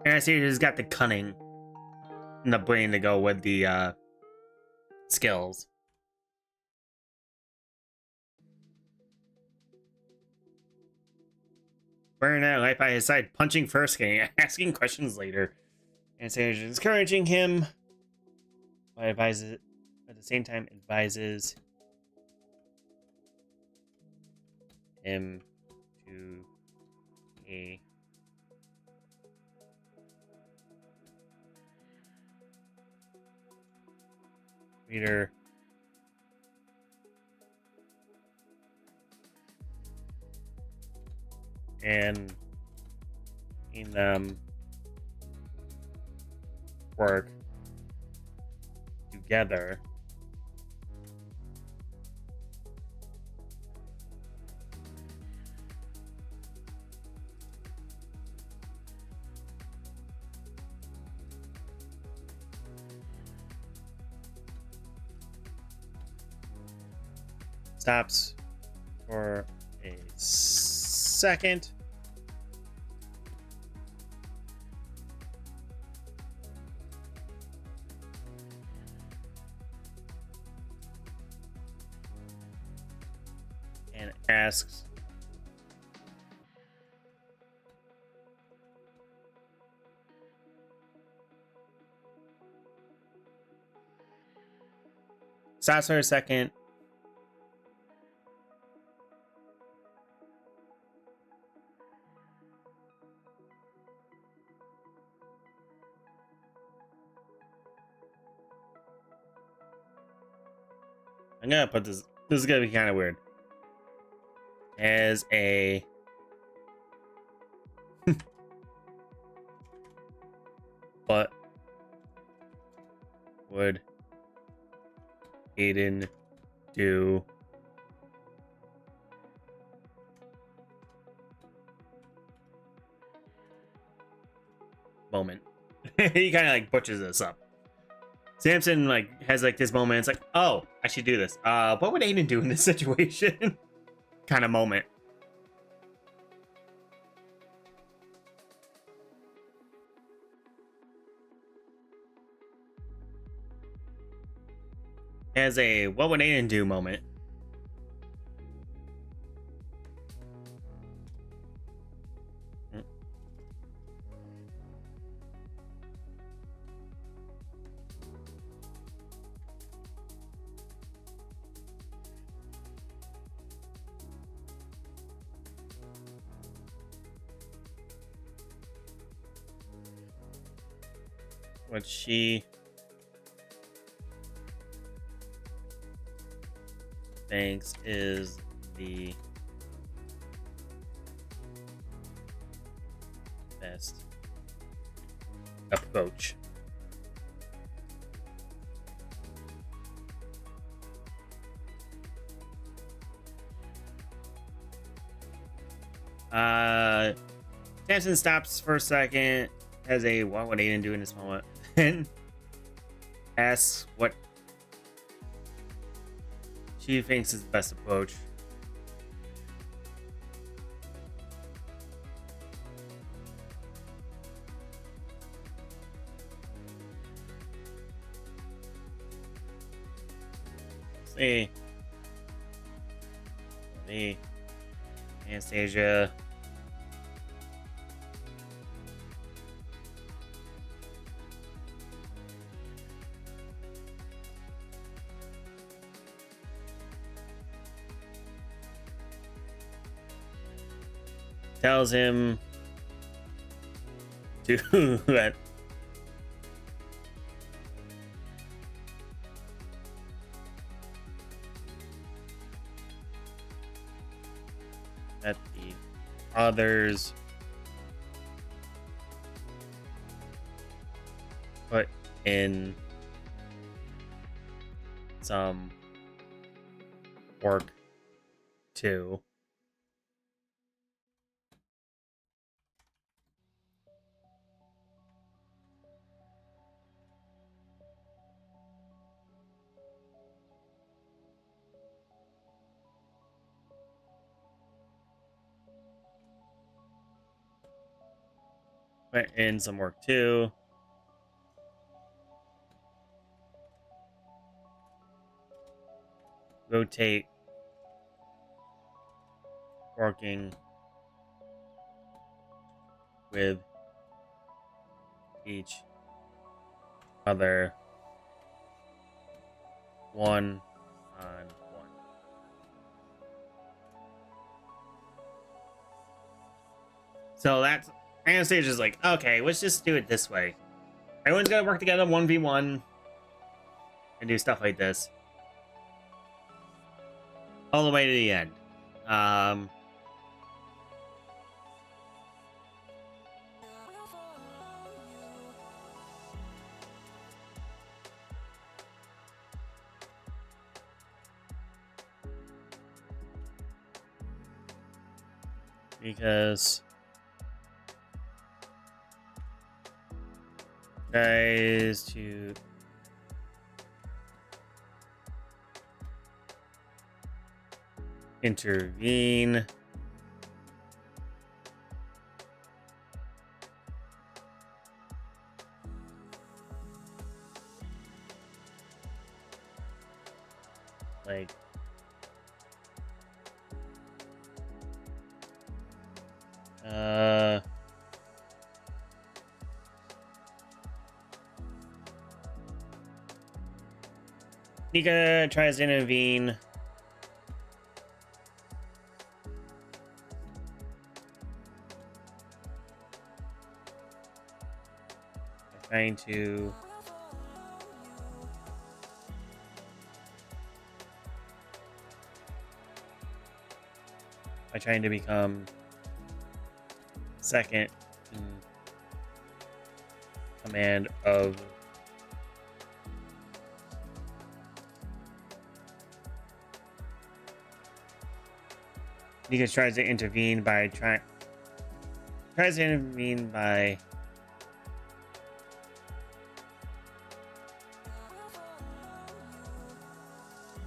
Anastasia's got the cunning and the brain to go with the skills. Burning out life by his side, punching first, asking questions later. Anastasia is encouraging him, but advises at the same time advises him to a reader and in them work together. Stops for a second. And asks stops for a second. I'm gonna put this is gonna be kind of weird. As a what would Aiden do moment? He kind of like butchers this up. Samson like has like this moment. It's like, oh, I should do this. What would Aiden do in this situation? Kind of moment. As a what would Aiden do moment. What she thinks is the best approach. Samson stops for a second, has a what would Aiden do in this moment, and asks what she thinks is the best approach. See. Me. Anastasia. tells him to let the others put in some work too. Put in some work too. Rotate working with each other one on one. So that's Anastasia's like, okay, let's just do it this way. Everyone's gonna work together 1v1 and do stuff like this. All the way to the end. Because tries to intervene like Nika tries to intervene trying to become second in command of Nika tries to intervene by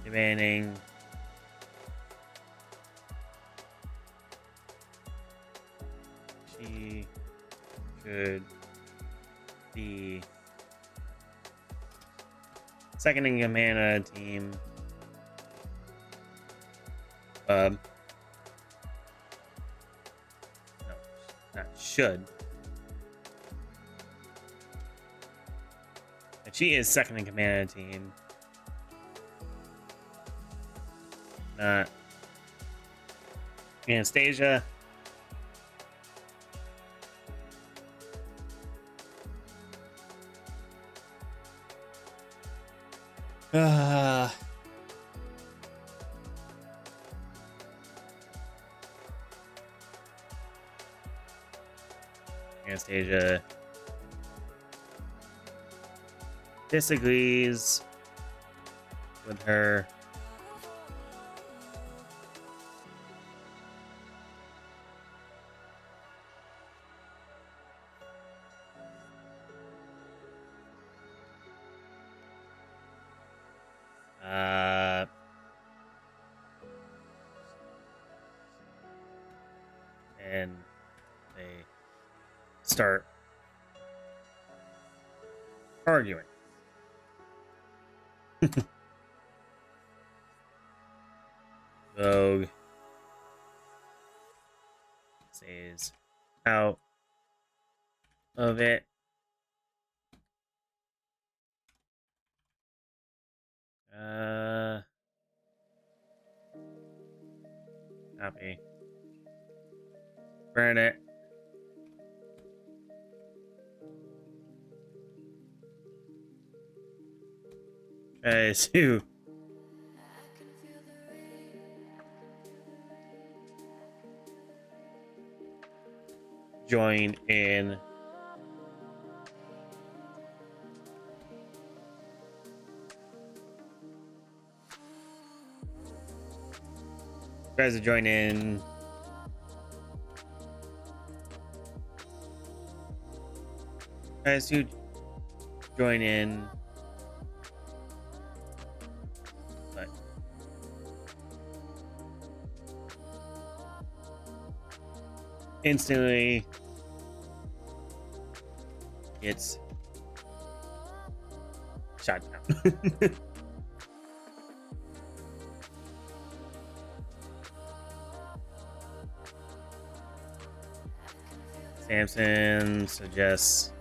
demanding she should be second in command of the team. No, not should. And she is second in command of the team. Not Anastasia. Anastasia disagrees with her. And they start arguing. Vogue stays out of it. Copy. burn it. Okay, so join in. Tries to join in. Tries to join in. But instantly it's shut down. Samson suggests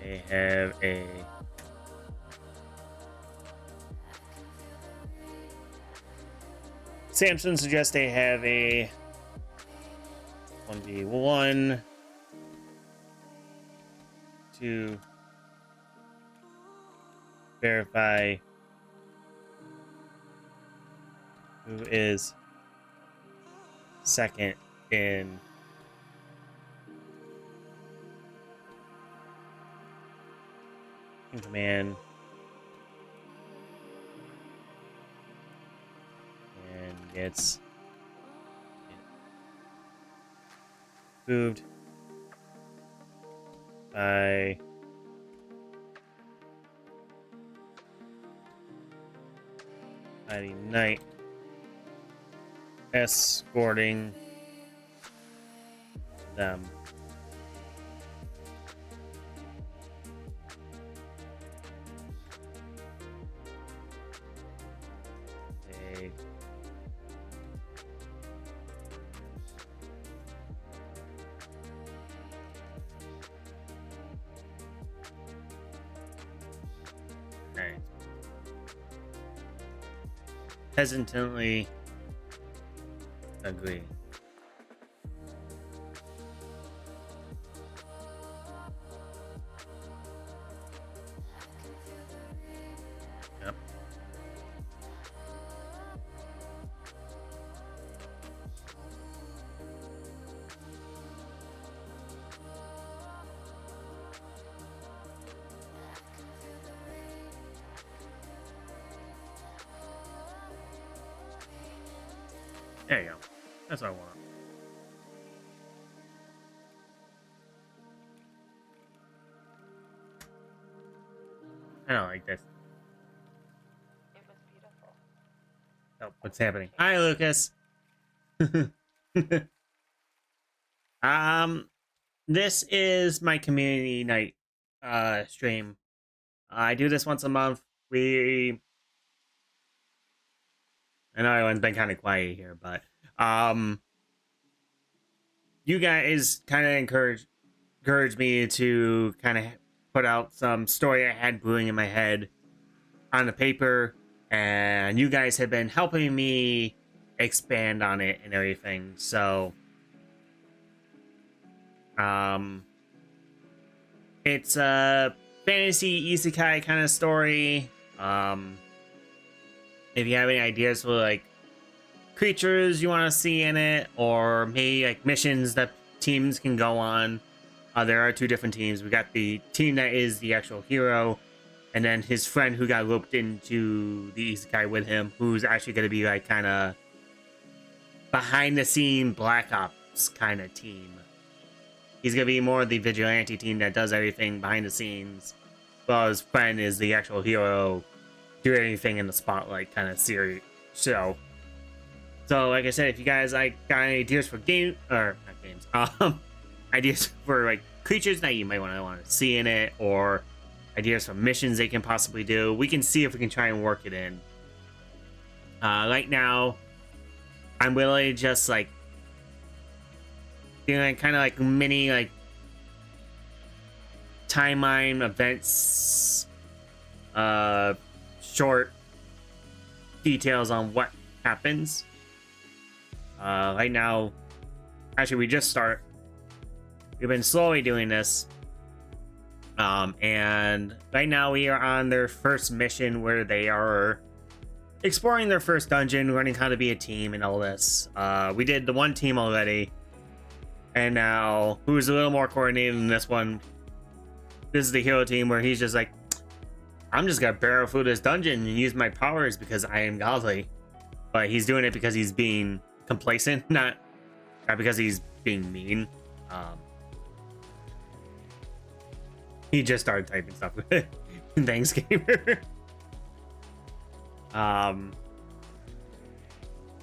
they have a Samson suggests they have a 1v1 to verify who is second in command, and gets moved by the knight escorting them. They Alright. Hesitantly agree. Yep. There you go. That's what I want. I don't like this. It was beautiful. Oh, what's happening? Hi, Lucas. This is my community night stream. I do this once a month. I know everyone's been kind of quiet here, but you guys kind of encouraged me to kind of put out some story I had brewing in my head on the paper, and you guys have been helping me expand on it and everything. So it's a fantasy isekai kind of story. If you have any ideas for like creatures you want to see in it, or maybe like missions that teams can go on, there are two different teams. We got the team that is the actual hero, and then his friend who got roped into the isekai with him, who's actually going to be like kind of behind the scene Black Ops kind of team. He's going to be more of the vigilante team that does everything behind the scenes, while his friend is the actual hero, do anything in the spotlight kind of series show. So like I said, if you guys like got any ideas for ideas for like creatures that you might want to see in it, or ideas for missions they can possibly do, we can see if we can try and work it in. Right now, I'm really just like doing kind of like mini like timeline events, short details on what happens. Right now, actually, we've been slowly doing this. And right now we are on their first mission where they are exploring their first dungeon, learning how to be a team and all this. We did the one team already, and now who's a little more coordinated in this one. This is the hero team where he's just like, I'm just gonna barrel through this dungeon and use my powers because I am godly. But he's doing it because he's being complacent, not because he's being mean. He just started typing stuff in Thanksgamer.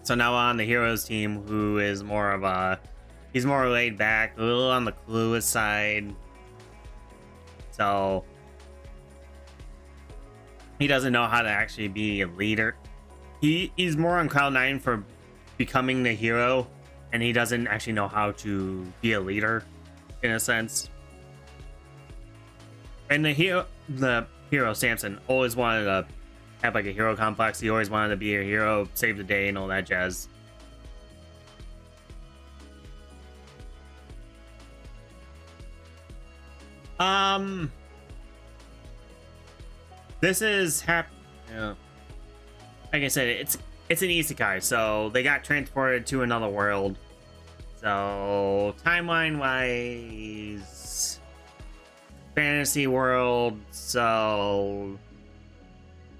So now on the heroes team, who is more of a, he's more laid back, a little on the clueless side. So he doesn't know how to actually be a leader. He's more on cloud nine for becoming the hero, and he doesn't actually know how to be a leader, in a sense. And the hero Samson always wanted to have like a hero complex. He always wanted to be a hero, save the day, and all that jazz. This is like I said, it's an isekai, so they got transported to another world. So timeline wise, fantasy world. So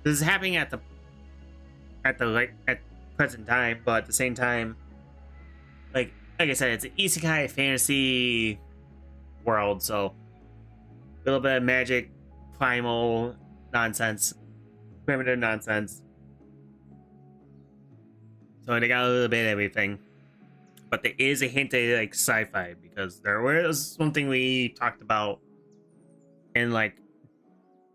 this is happening at present time, but at the same time, like I said, it's an isekai fantasy world. So a little bit of magic, primal nonsense, primitive nonsense. So they got a little bit of everything, but there is a hint of like sci-fi, because there was something we talked about in like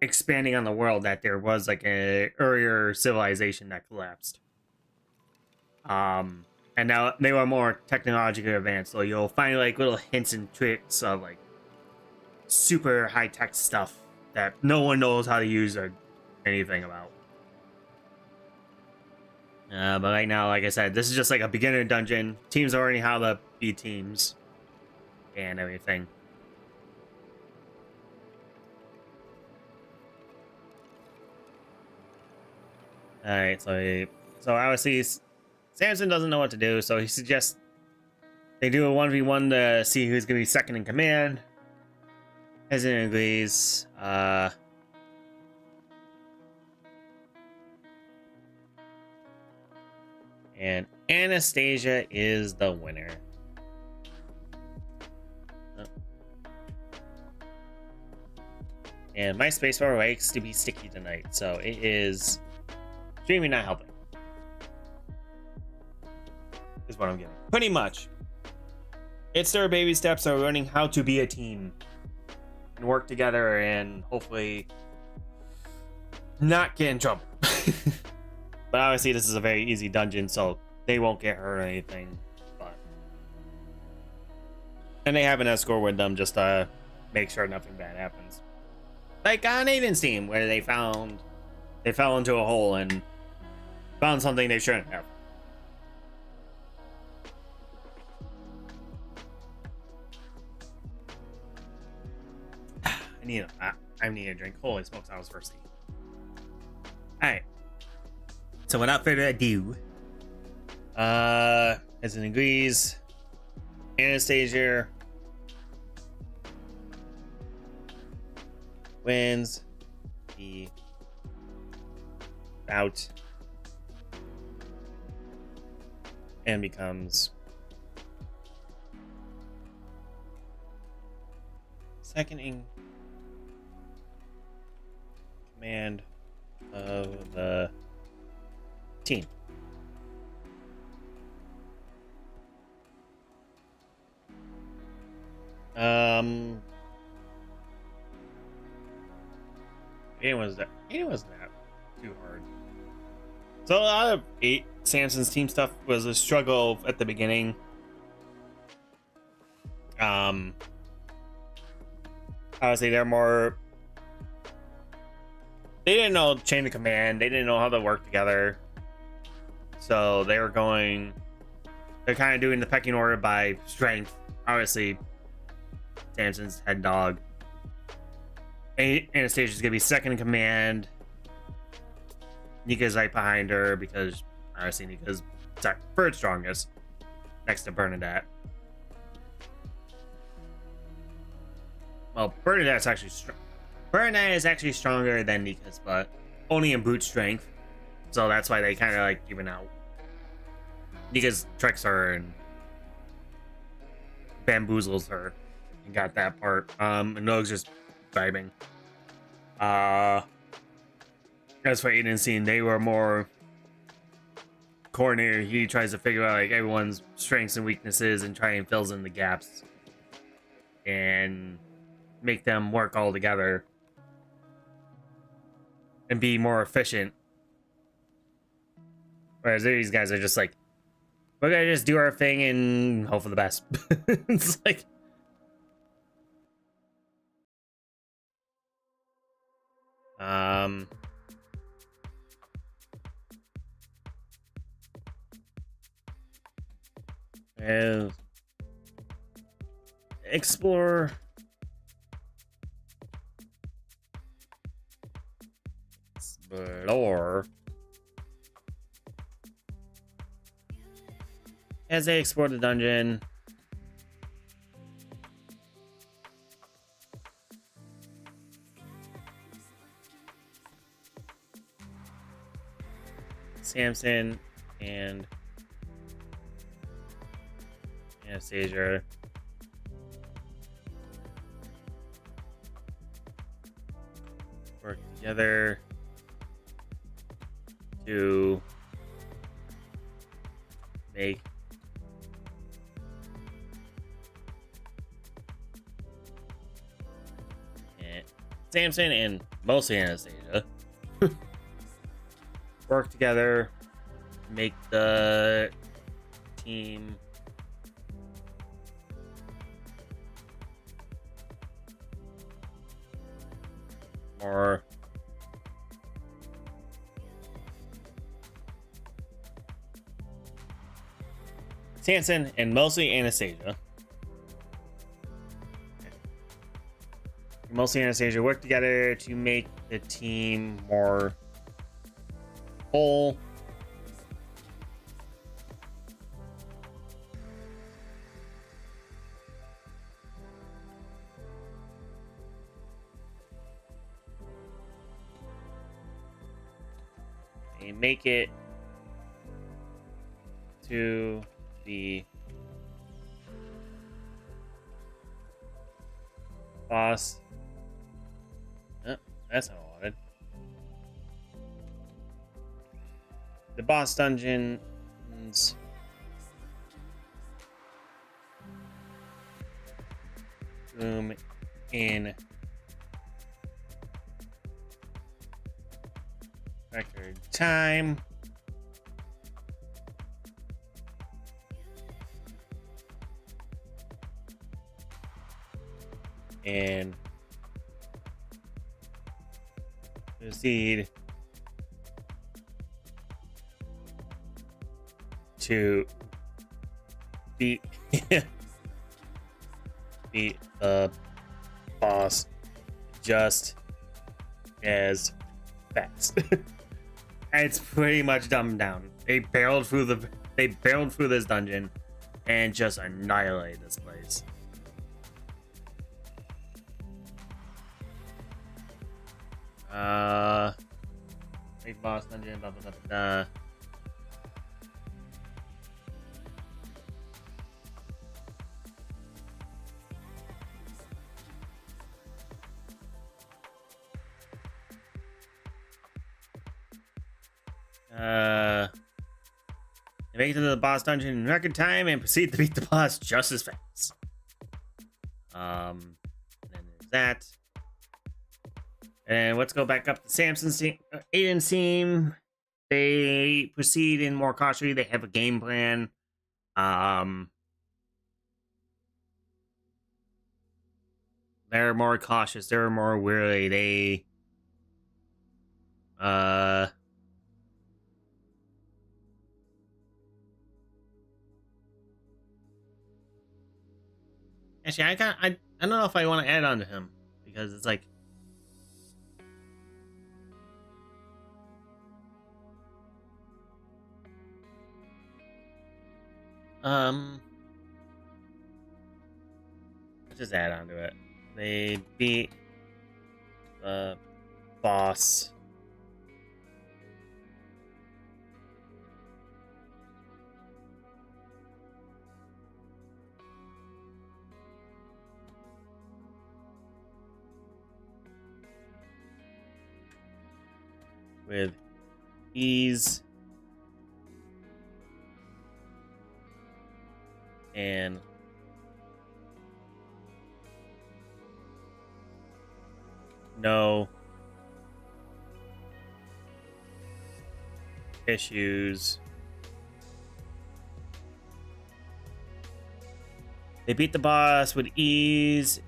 expanding on the world, that there was like a earlier civilization that collapsed. And now they were more technologically advanced, so you'll find like little hints and tricks of like super high-tech stuff that no one knows how to use or anything about. But right now, like I said, this is just like a beginner dungeon. Teams are learning how to be teams and everything. Alright, so obviously Samson doesn't know what to do, so he suggests they do a 1v1 to see who's going to be second in command. President agrees. And Anastasia is the winner. And my spacebar likes to be sticky tonight, so it is streaming not helping. Is what I'm getting. Pretty much. It's their baby steps of learning how to be a team and work together and hopefully not get in trouble. But obviously this is a very easy dungeon, so they won't get hurt or anything. But and they have an escort with them just to make sure nothing bad happens. Like on Aiden's team, where they fell into a hole and found something they shouldn't have. I need a drink. Holy smokes, I was thirsty. Alright. So without further ado, as it agrees, Anastasia wins the bout and becomes second in command of the team. It wasn't that too hard. So a lot of Samson's team stuff was a struggle at the beginning. Obviously they're more, they didn't know chain of command, they didn't know how to work together. So they're kind of doing the pecking order by strength. Obviously, Samson's head dog. Anastasia's gonna be second in command. Nika's right behind her because obviously Nika's third strongest, next to Bernadette. Well, Bernadette is actually stronger than Nika's, but only in brute strength. So that's why they kind of like even out. Nika's tricks her and bamboozles her. You got that part. And Nogue's just vibing. As for Aiden scene, they were more coordinated. He tries to figure out like everyone's strengths and weaknesses and try and fills in the gaps and make them work all together and be more efficient. Whereas these guys are just like, we're gonna just do our thing and hope for the best. It's like, and explore. As they explore the dungeon, Samson and Anastasia work together to make Samson and mostly Anastasia work together to make the team more Samson and mostly Anastasia. Mostly Anastasia work together to make the team more whole. They make it to the boss. That's not what I wanted. The boss dungeons room in record time. And proceed to beat beat the boss just as fast. It's pretty much dumbed down. They barreled through this dungeon and just annihilated this place. Big boss dungeon, blah blah blah blah. Make it to the boss dungeon in record time and proceed to beat the boss just as fast. Then there's that. And let's go back up to Samson's team, Aiden's team. They proceed in more cautiously. They have a game plan. They're more cautious. They're more wary. They Actually, I don't know if I want to add on to him because it's like let's just add on to it. They beat the boss with ease and no issues. They beat the boss with ease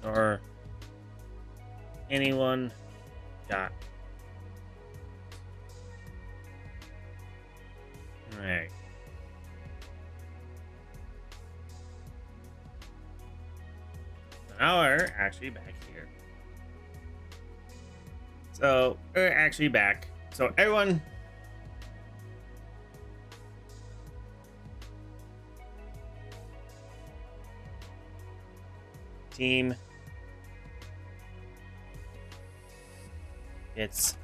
or anyone got. Alright. Now we're actually back here. So we're actually back. So everyone team gets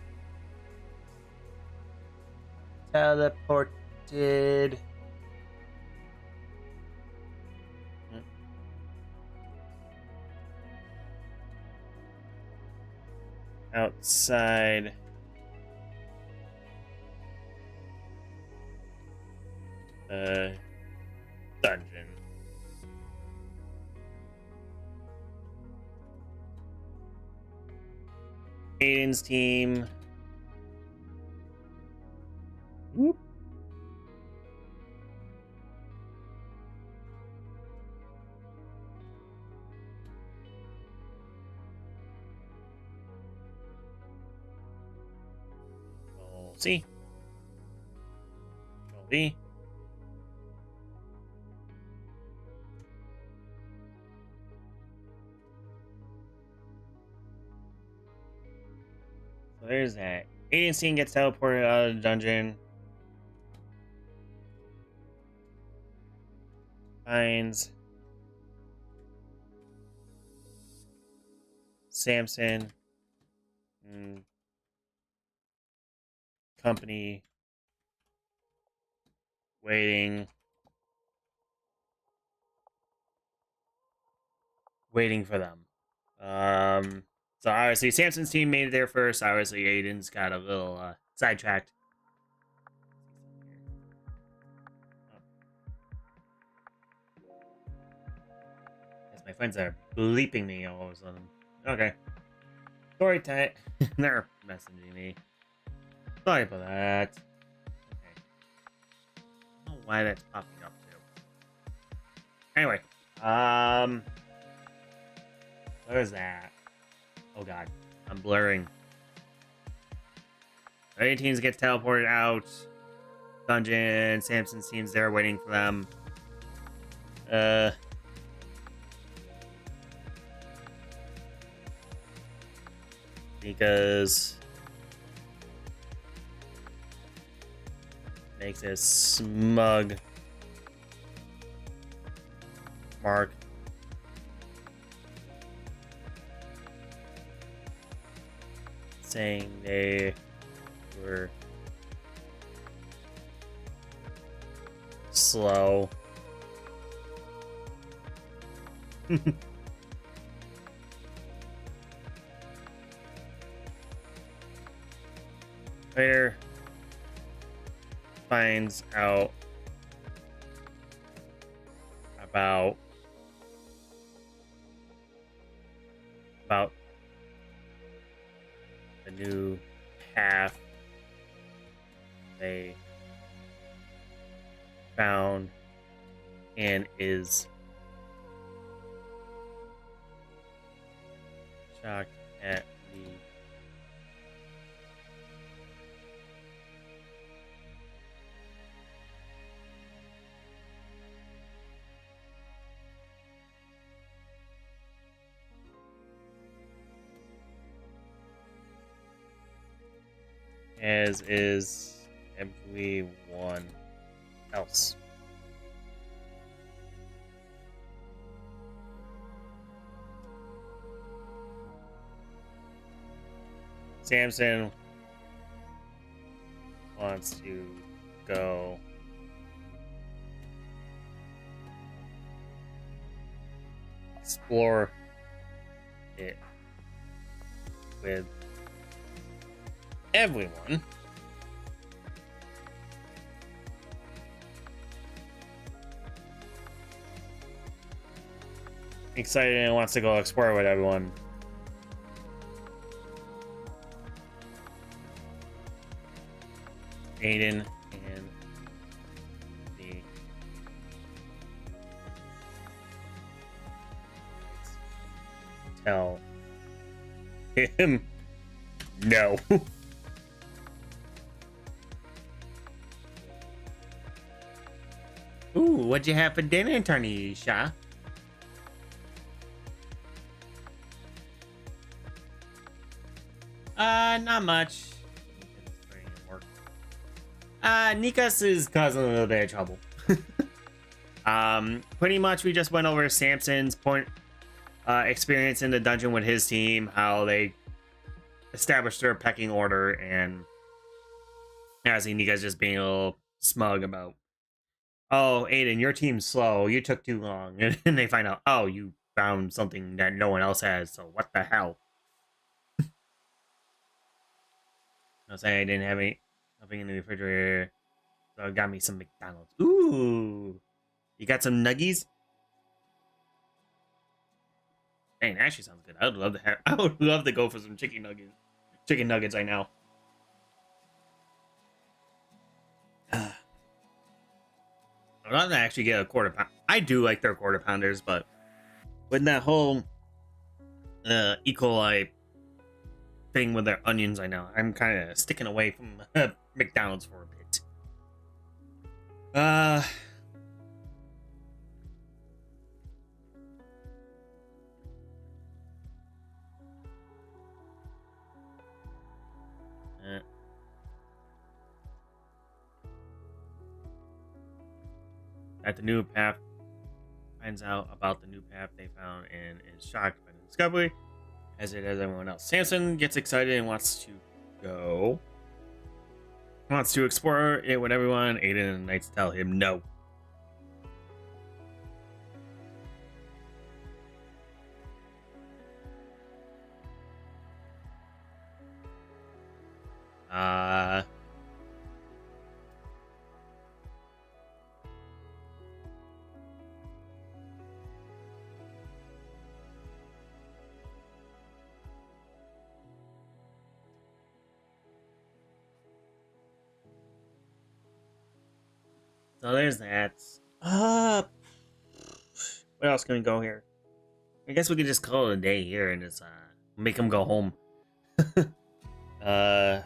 teleported outside the dungeon. Aiden's team. Whoop. Control C. Control V. So there's that. Aiden's team gets teleported out of the dungeon. Finds Samson and company waiting for them. So obviously Samson's team made it there first. Obviously Aiden's got a little sidetracked. Yes, my friends are bleeping me all of a sudden. Okay. Story time. They're messaging me. Sorry about that. Okay. I don't know why that's popping up too. Anyway, what is that? Oh god, I'm blurring. 18s gets teleported out. Dungeon. Samson's team's there waiting for them. Because makes a smug mark saying they were slow. Later finds out about the new path they found and is shocked at the . 'Cause as is everyone else. Samson wants to go explore it with everyone. Excited and wants to go explore with everyone. Aiden and the tell him no. Ooh, what'd you have for dinner, Tanisha? Not much. Nikas is causing a little bit of trouble. Pretty much we just went over Samson's experience in the dungeon with his team, how they established their pecking order, and I see Nikas just being a little smug about, oh, Aiden, your team's slow, you took too long, and they find out, oh, you found something that no one else has, so what the hell? I was saying I didn't have nothing in the refrigerator, so I got me some McDonald's. Ooh, you got some nuggies? Dang, that actually sounds good. I would love to have. I would love to go for some chicken nuggets. Chicken nuggets right now. I'd love to actually get a quarter pound. I do like their quarter pounders, but with that whole E. coli thing with their onions, I know I'm kind of sticking away from McDonald's for a bit. At the new path, finds out about the new path they found and is shocked by the discovery, as it is everyone else. Samson gets excited and wants to go. Wants to explore it with everyone. Aiden and the Knights tell him no. So there's that. Where else can we go here? I guess we could just call it a day here and just make him go home. uh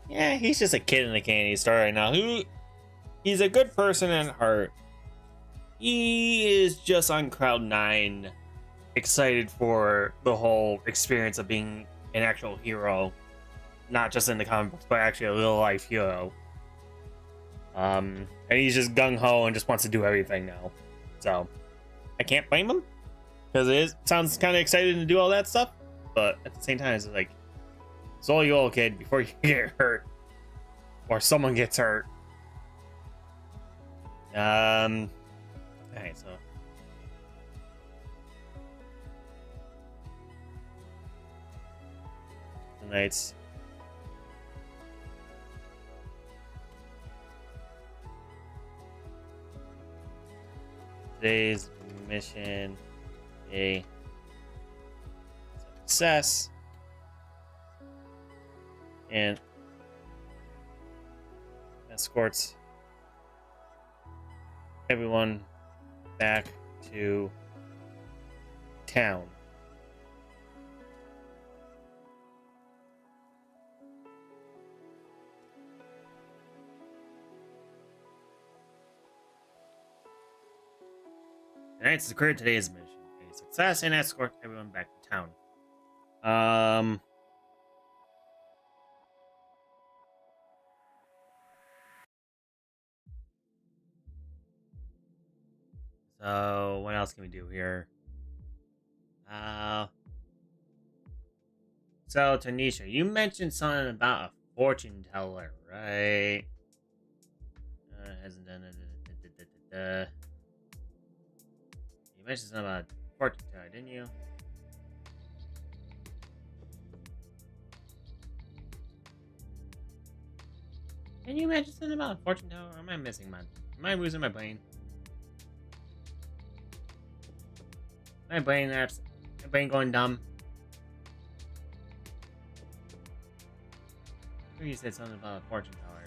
Yeah, he's just a kid in a candy store right now. He's a good person at heart. He is just on cloud nine, excited for the whole experience of being an actual hero, not just in the comic books, but actually a real life hero. And he's just gung ho and just wants to do everything now. So I can't blame him, because it sounds kind of excited to do all that stuff, but at the same time, it's like, slow you old kid before you get hurt or someone gets hurt. Alright, so tonight's today's mission a success, and escorts everyone back to town. Tonight's occurred today's mission. A success and escort everyone back to town. So what else can we do here? So Tanisha, you mentioned something about a fortune teller, right? Hasn't done it. You mentioned something about fortune teller, didn't you? Can you mention something about a fortune teller? Or am I missing my? Am I losing my brain? My brain apps. My brain going dumb. Maybe you said something about a fortune teller.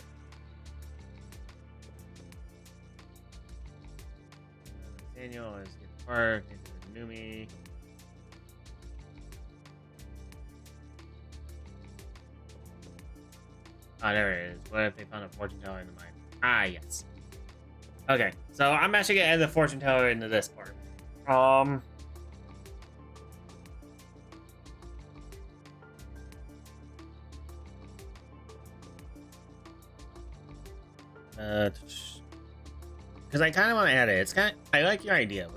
Daniel is get park into the Numi. Oh, there it is. What if they found a fortune teller in the mine? Ah, yes. Okay, so I'm actually gonna add the fortune teller into this part. Because I kind of want to add it. It's kind of, I like your idea.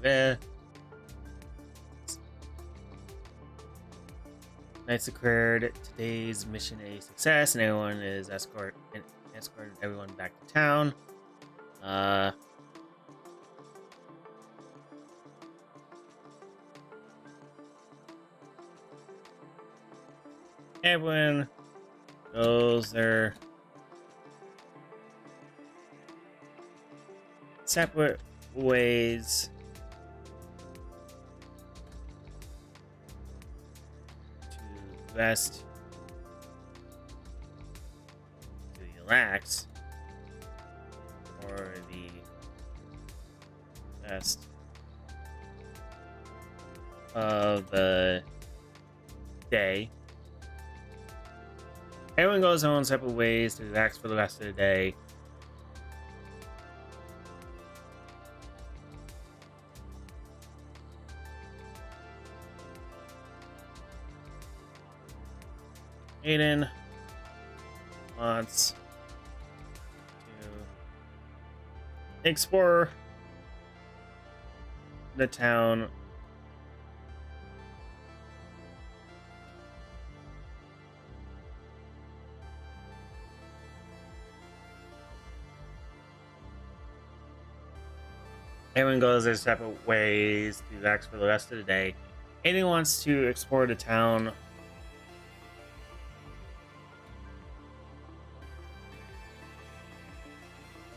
Knights declared today's mission a success, and everyone is escorted everyone back to town. Everyone goes their separate ways to rest, to relax, for the best of the day. Everyone goes their own separate ways to relax for the rest of the day. Aiden wants to explore the town Everyone goes their separate ways to relax for the rest of the day. Aiden wants to explore the town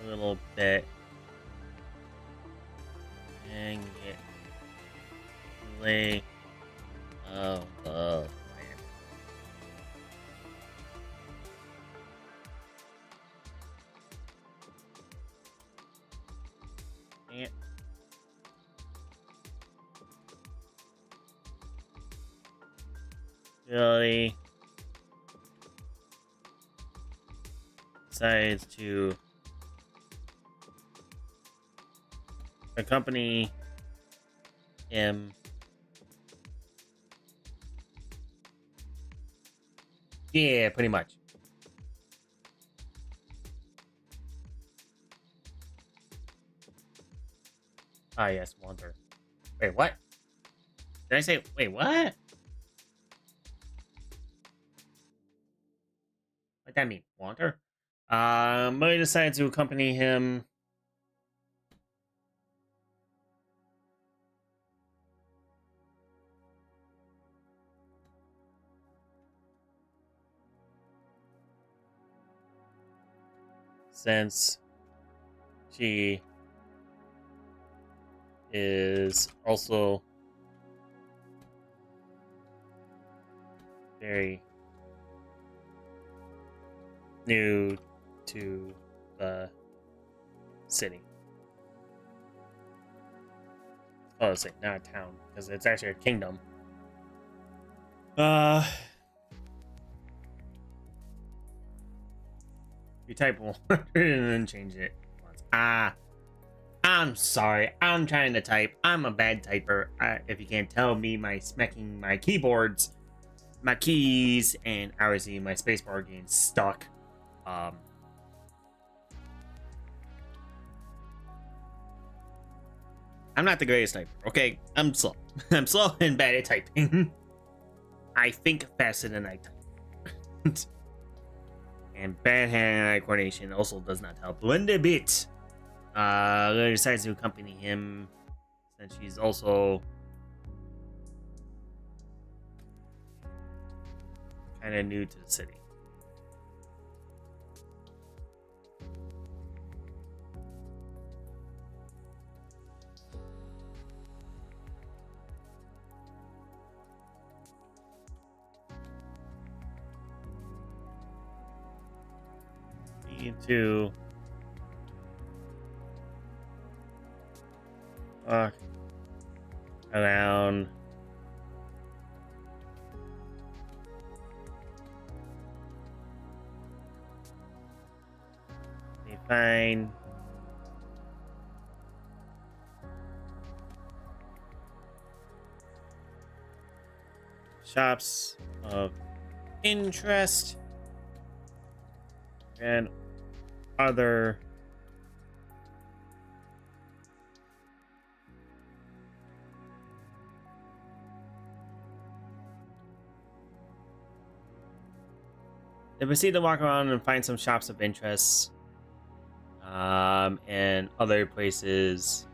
a little bit and get lay of the land. Yeah. Billy decides to accompany him Yeah, pretty much. Ah, yes, Wander. Wait, what? Did I say? Wait, what? What that mean? Wander? Murray decides to accompany him. Since she is also very new to the city. Oh, it's like not a town because it's actually a kingdom. You type 100 and then change it once. I'm sorry. I'm trying to type. I'm a bad typer. If you can't tell me, my smacking my keyboards, my keys, and obviously my spacebar getting stuck. I'm not the greatest typer. Okay, I'm slow. I'm slow and bad at typing. I think faster than I type. And bad hand-eye coordination also does not help one bit. Lily decides to accompany him since she's also kind of new to the city. Need to walk around they find shops of interest and other they proceed to walk around and find some shops of interest and other places.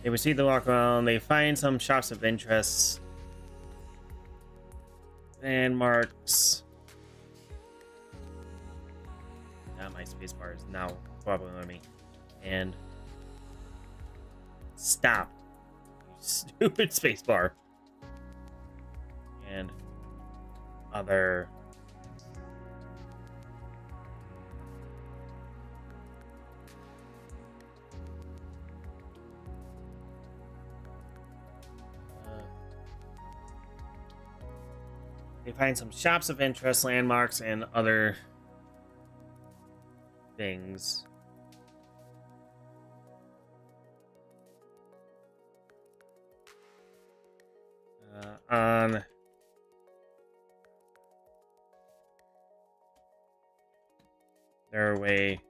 They proceed to walk around. They find some shops of interest. Landmarks. Now my spacebar is now wobbling on me. And stop. You stupid spacebar. And other they find some shops of interest, landmarks, and other things. On their way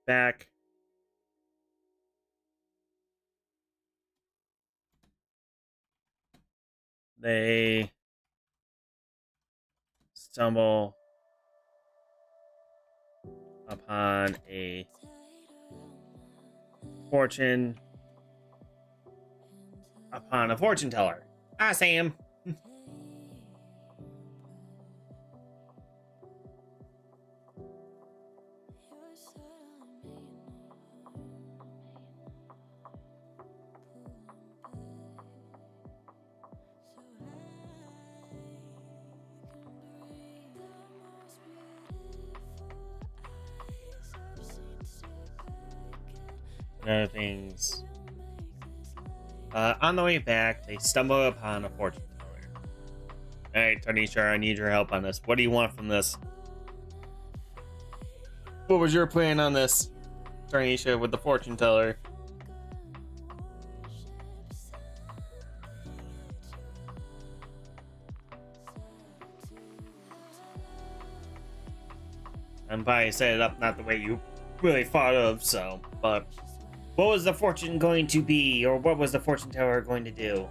back, they stumble upon a fortune teller. Ah, Sam. Other things. On the way back, they stumble upon a fortune teller. Alright, Tanisha, I need your help on this. What do you want from this? What was your plan on this, Tanisha, with the fortune teller? I'm probably set it up not the way you really thought of, so, but what was the fortune going to be, or what was the fortune teller going to do?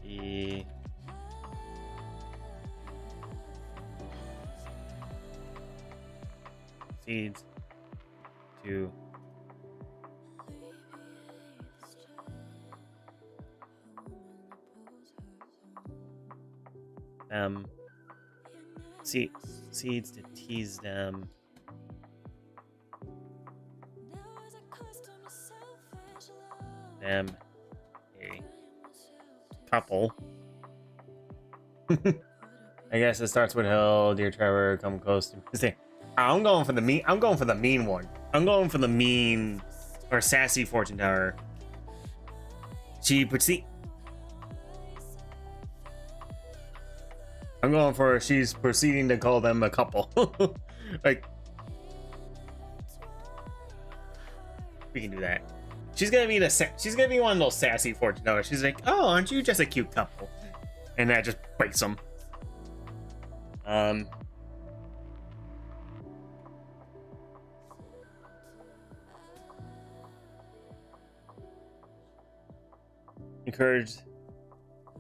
She proceeds to proceeds to tease them. A couple. I guess it starts with hello, dear Trevor, come close to me. Say, I'm going for the mean. I'm going for the mean one. I'm going for the mean or sassy fortune teller. I'm going for she's proceeding to call them a couple. Like, we can do that. She's gonna be she's gonna be one of those sassy fortune tellers. She's like, oh, aren't you just a cute couple? And that just breaks them. Encourage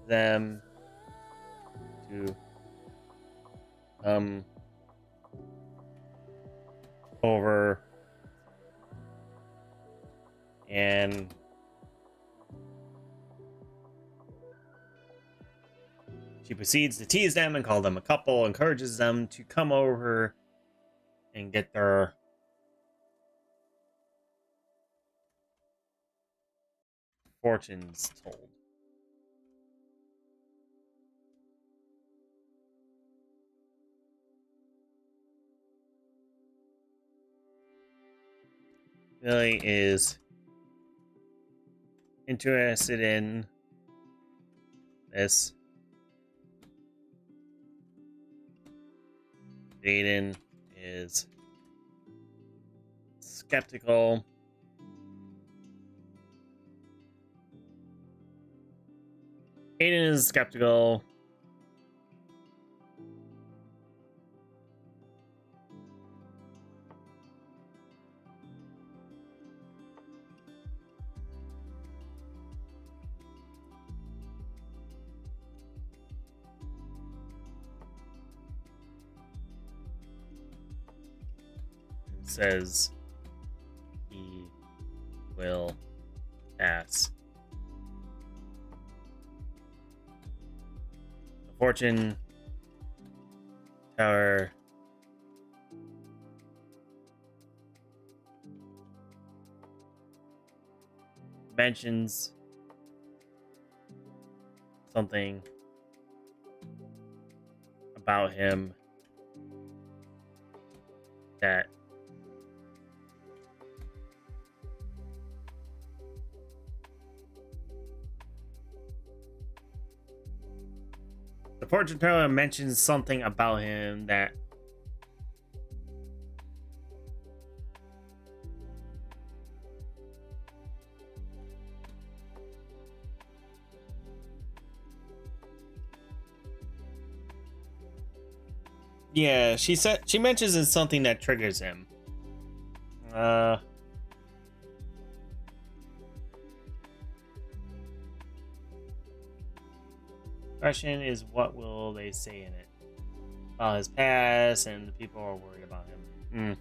them to over and she proceeds to tease them and call them a couple, encourages them to come over and get their fortunes told. Billy is interested in this. Jaden is skeptical. Jaden is skeptical. Says he will pass. The fortune teller mentions something about him that the fortune teller mentions something about him that yeah, she mentions it's something that triggers him. Question is, what will they say in it? About his past, and the people are worried about him.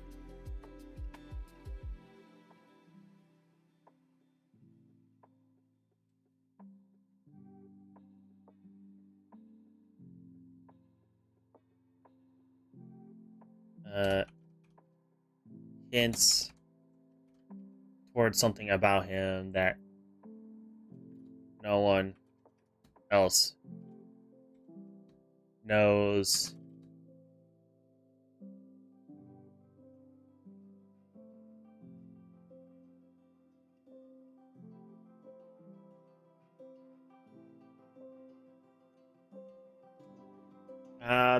Hints towards something about him that no one else knows.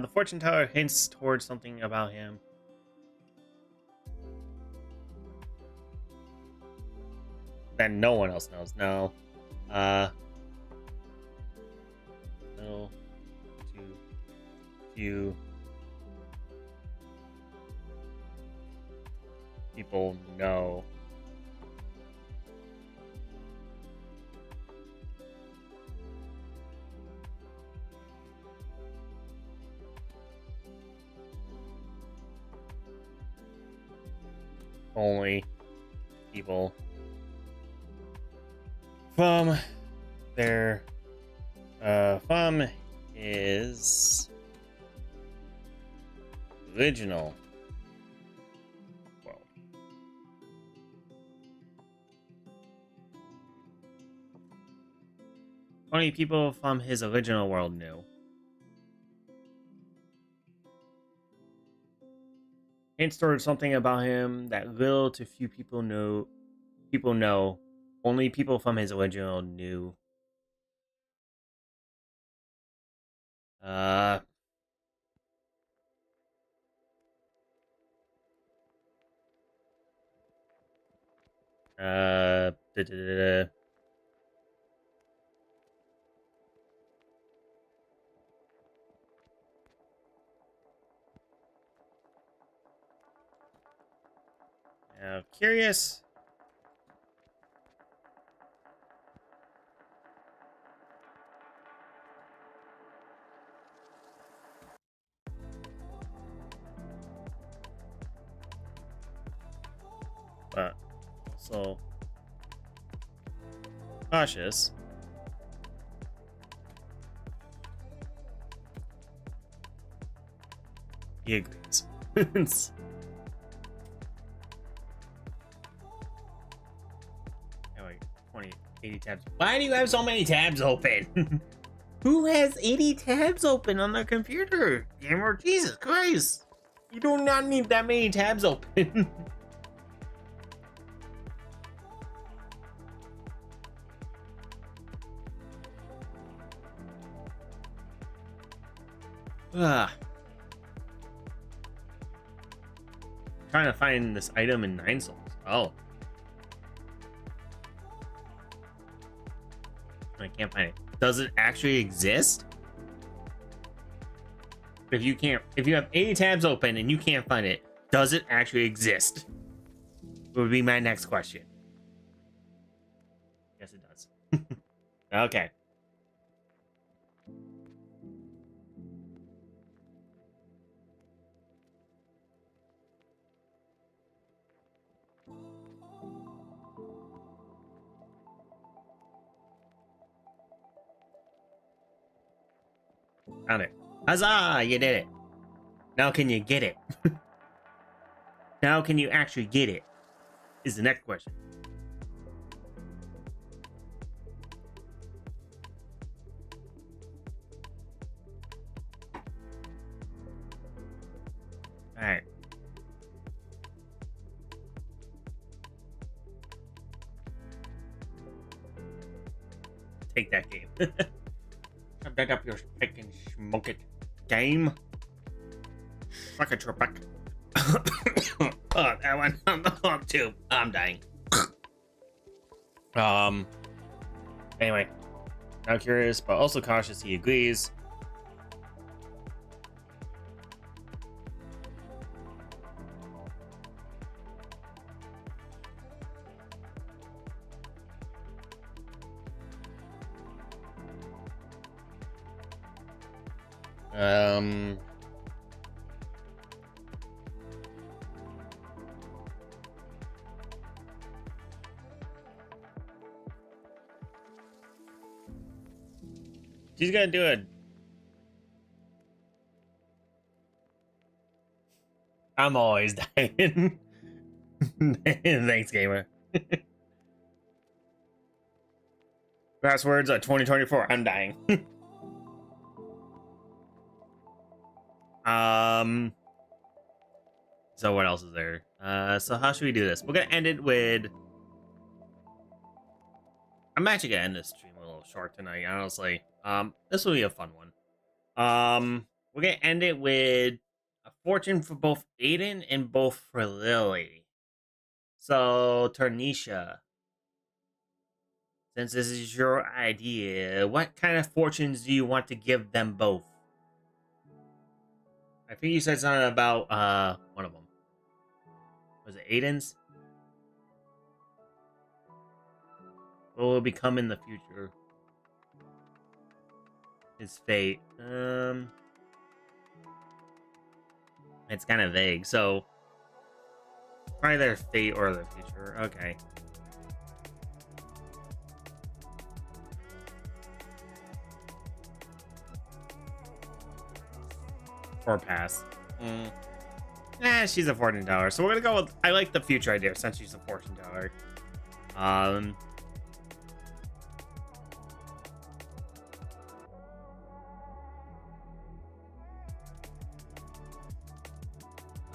The fortune teller hints towards something about him that no one else knows. No. Little too few people know. Only people from their from his original world. Only people from his original world knew. Hint stored something about him that little to few people know. People know. Only people from his original knew. Uh. Da, da, da, da. Curious. But also cautious. He agrees. Like 20, 80 tabs. Why do you have so many tabs open? Who has 80 tabs open on their computer? Gamer, Jesus Christ. You do not need that many tabs open. Ah. Trying to find this item in 9 souls. Oh. I can't find it. Does it actually exist? If you have 80 tabs open and you can't find it, does it actually exist? Would be my next question. Yes, it does. Okay. Found it. Huzzah! You did it. Now can you get it? Now can you actually get it? Is the next question. Alright. Take that game. Shove that up your stick and smoke it. Game. Suck it, your back. Oh, that one. I'm too. I'm dying. Anyway. Now curious, but also cautious, he agrees. She's gonna do it. I'm always dying. Thanks, gamer. Passwords at 2024. I'm dying. So what else is there? So how should we do this? We're gonna end it with. I'm actually gonna end this stream a little short tonight, honestly. This will be a fun one. We're gonna end it with a fortune for both Aiden and both for Lily. So, Tarnisha, since this is your idea, what kind of fortunes do you want to give them both? I think you said something about one of them. Was it Aiden's? What will become in the future? His fate. It's kind of vague, so probably their fate or their future. Okay. Or pass. She's a fortune teller, so we're gonna go with. I like the future idea since she's a fortune teller.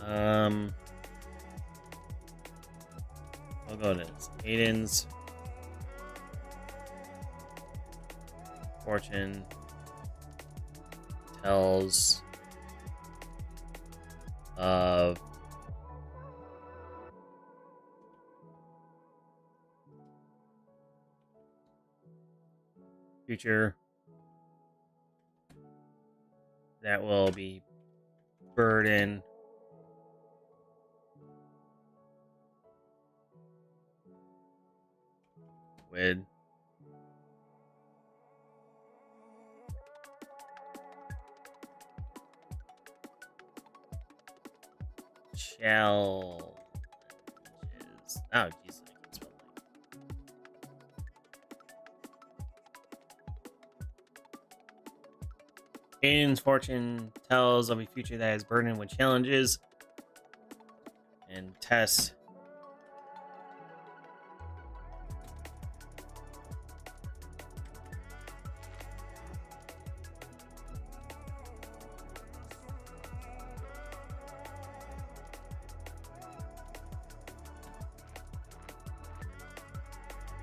I'll go to Aiden's fortune tells of future that will be burdened with challenges. Oh, Jesus, I can spell that. Aiden's fortune tells of a future that is burdened with challenges and tests.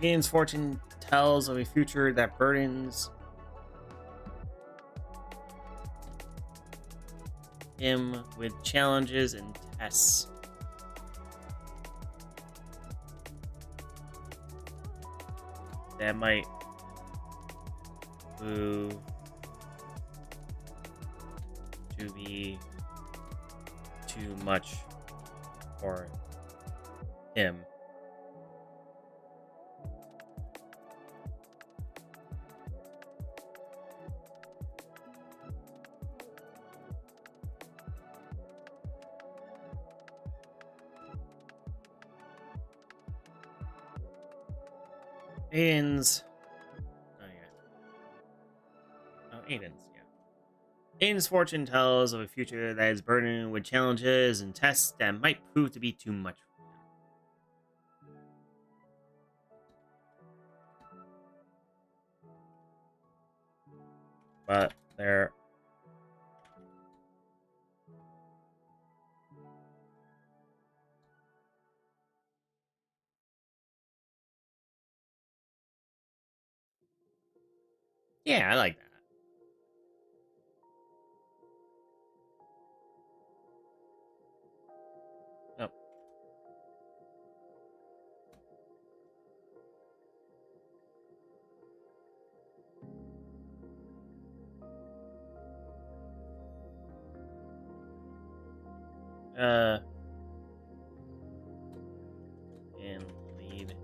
Aiden's fortune tells of a future that burdens him with challenges and tests. That might prove to be too much for him. Aiden's. Oh, yeah. Oh, Aiden's, yeah. Aiden's fortune tells of a future that is burdened with challenges and tests that might prove to be too much for him. But there. Yeah, I like that. And lead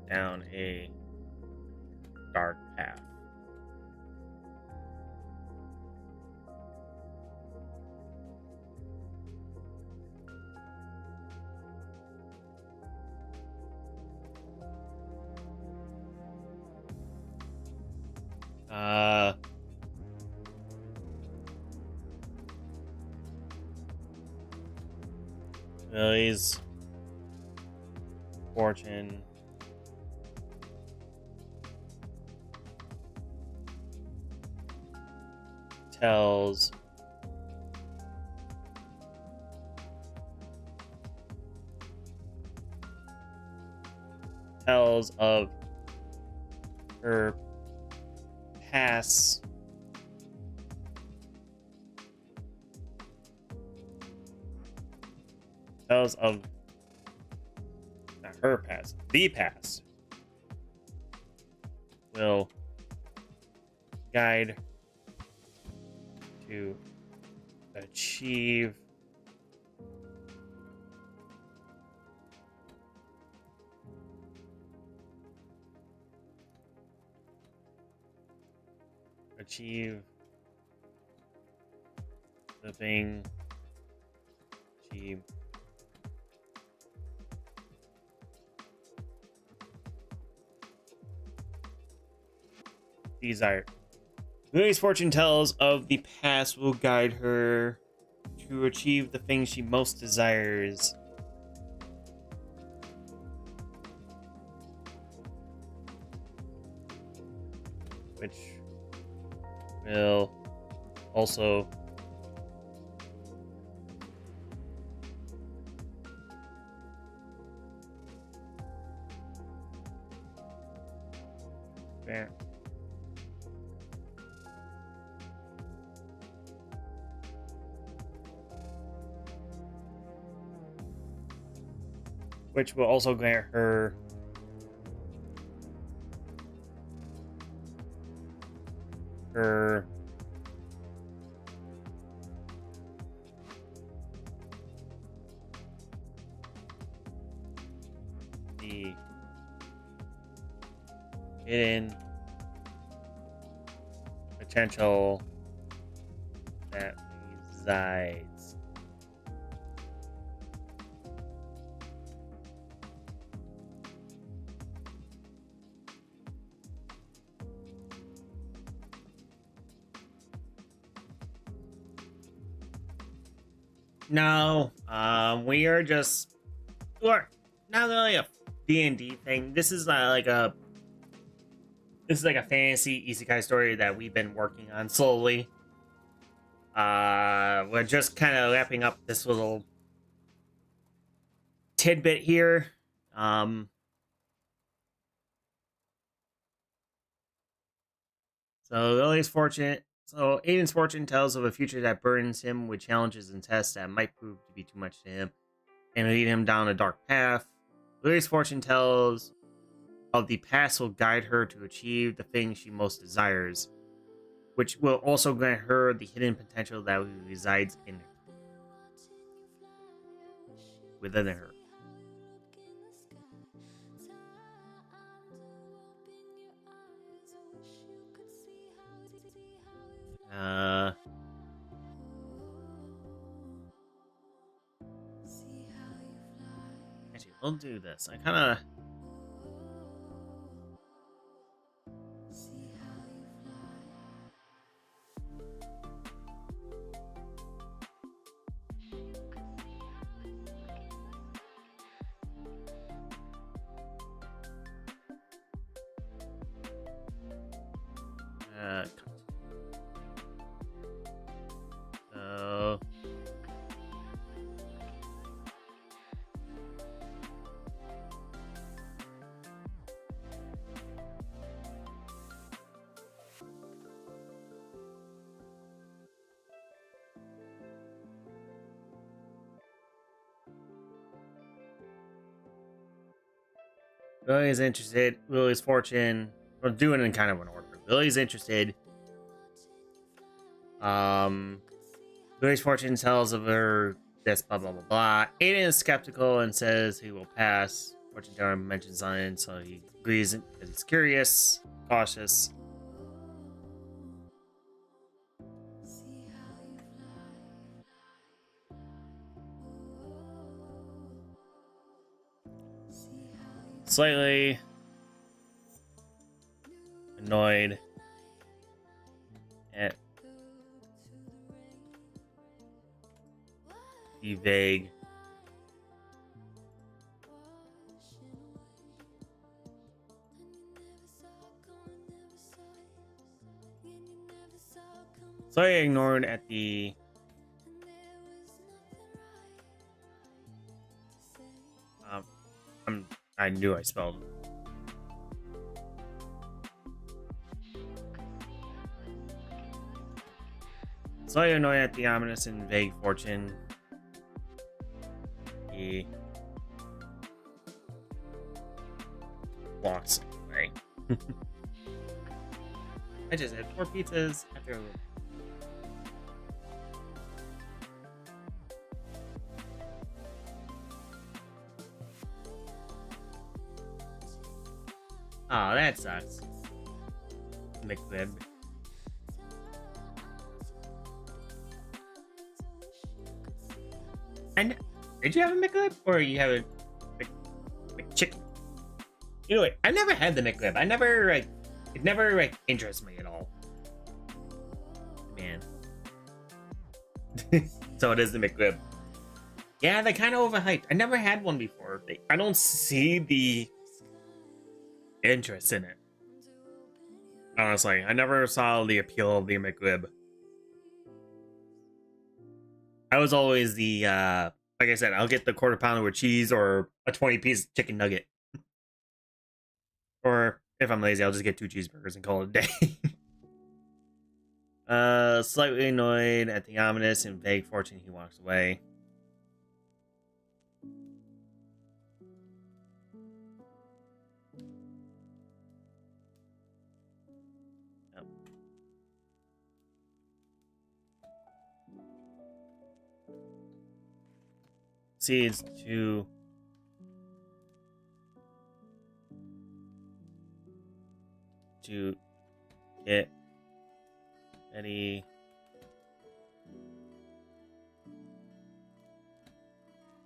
down a dark path. Lily's fortune tells of her past tells of not her past, the past will guide to achieve the thing she desired. Lily's fortune tells of the past will guide her to achieve the thing she most desires. Which will also there. Which will also grant her her the hidden potential that resides No, we are just we're not really a D&D thing. This is like a fantasy isekai story that we've been working on slowly. We're just kind of wrapping up this little tidbit here. So Aiden's fortune tells of a future that burdens him with challenges and tests that might prove to be too much to him and lead him down a dark path. Lily's fortune tells of the past will guide her to achieve the thing she most desires, which will also grant her the hidden potential that resides within her. Actually, we'll do this. I kind of. So. Lily's interested. Lily's fortune. We're doing it in kind of an order. Lily's interested. Lily's fortune tells of her this blah blah blah blah. Aiden is skeptical and says he will pass. Fortune teller mentions something, so he agrees because he's curious, cautious. Slightly annoyed at the vague ignored at the I knew I spelled slightly annoyed at the ominous and vague fortune. He walks away. I just had 4 pizzas after. Oh, that sucks. McLib. And did you have a McLib or you have a McChicken? You know what? I never had the McLib. I never it never interests me at all. Man. So it is the McLib. Yeah, they're kind of overhyped. I never had one before. I don't see the interest in it. Honestly, I never saw the appeal of the McRib. I was always the like I said, I'll get the quarter pounder with cheese or a 20-piece chicken nugget. Or if I'm lazy, I'll just get 2 cheeseburgers and call it a day. Slightly annoyed at the ominous and vague fortune, he walks away. Yep. Proceeds to get Eddie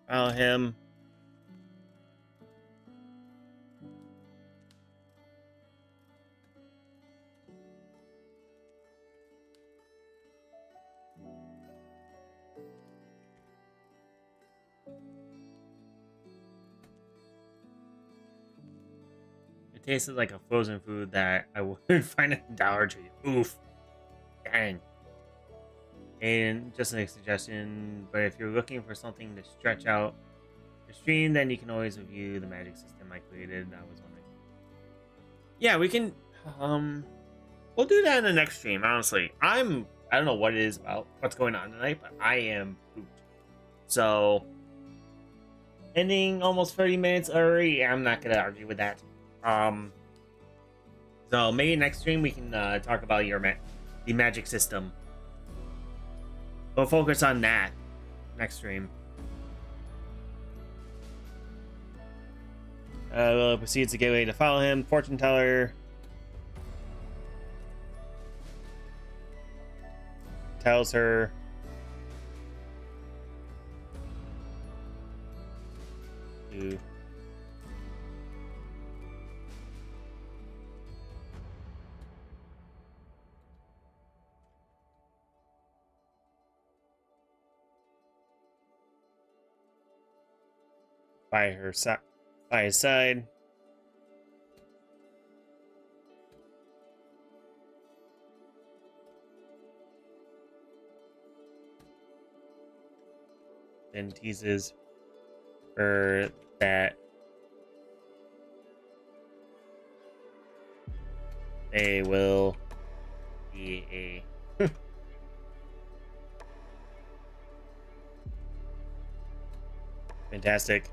follow him. It tasted like a frozen food that I would find at the Dollar Tree. Oof. Dang. And just a suggestion, but if you're looking for something to stretch out your stream, then you can always review the magic system I created. I was wondering. Yeah, we can we'll do that in the next stream, honestly. I don't know what it is about what's going on tonight, but I am pooped. So ending almost 30 minutes early, I'm not gonna argue with that. So maybe next stream we can talk about the magic system. We'll focus on that next stream. Will proceeds to get ready to follow him. Fortune teller tells her to by his side. And teases her that they will be a fantastic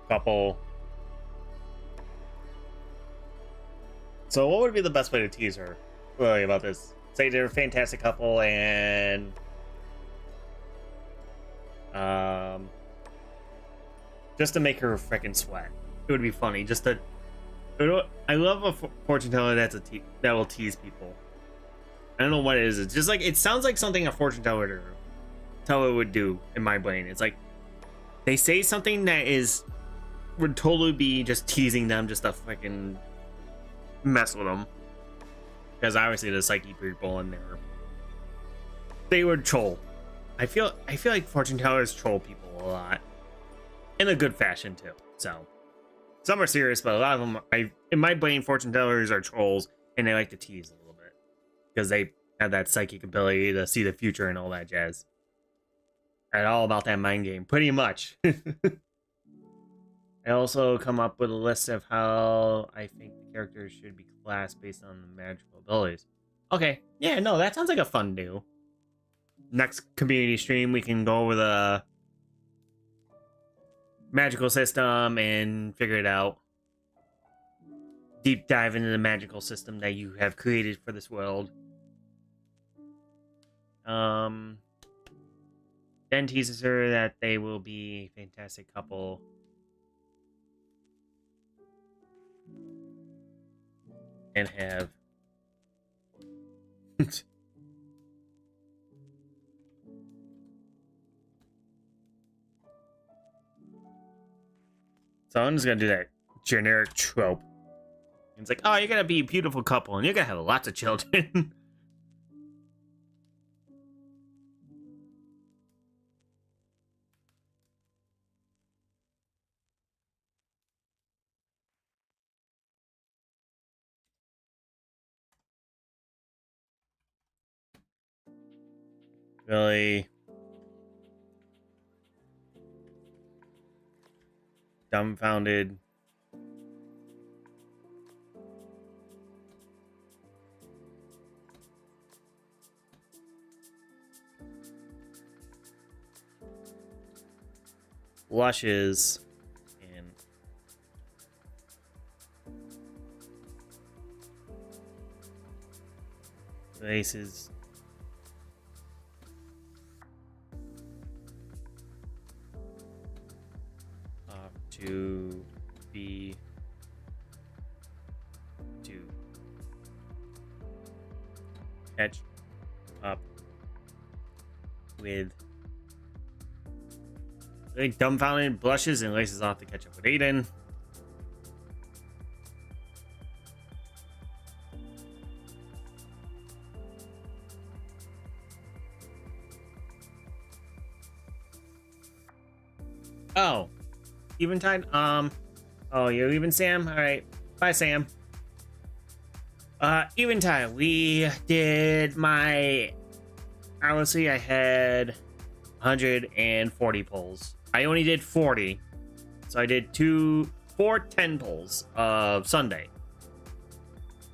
couple. So what would be the best way to tease her really about this? Say they're a fantastic couple and just to make her freaking sweat. It would be funny. I love a fortune teller that will tease people. I don't know what it is. It's just like it sounds like something a fortune teller would do in my brain. It's like they say something that would totally be just teasing them, just to freaking mess with them. Because obviously the psyche people in there, they would troll. I feel like fortune tellers troll people a lot, in a good fashion too. So some are serious, but a lot of them, in my brain, fortune tellers are trolls, and they like to tease a little bit because they have that psychic ability to see the future and all that jazz. And all about that mind game, pretty much. I also come up with a list of how I think the characters should be classed based on the magical abilities. Okay, yeah, no, that sounds like a fun do. Next community stream, we can go over the magical system and figure it out. Deep dive into the magical system that you have created for this world. Then teases her that they will be a fantastic couple. And have so I'm just gonna do that generic trope. It's like, oh, you're gonna be a beautiful couple and you're gonna have lots of children. really dumbfounded. Blushes and laces. To be to catch up with really dumbfounded blushes and laces off to catch up with Aiden. Oh, Eventide? Oh, you're leaving, Sam? All right. Bye, Sam. Eventide, we did my... Honestly, I had 140 pulls. I only did 40. So I did 4 10 pulls of Sunday.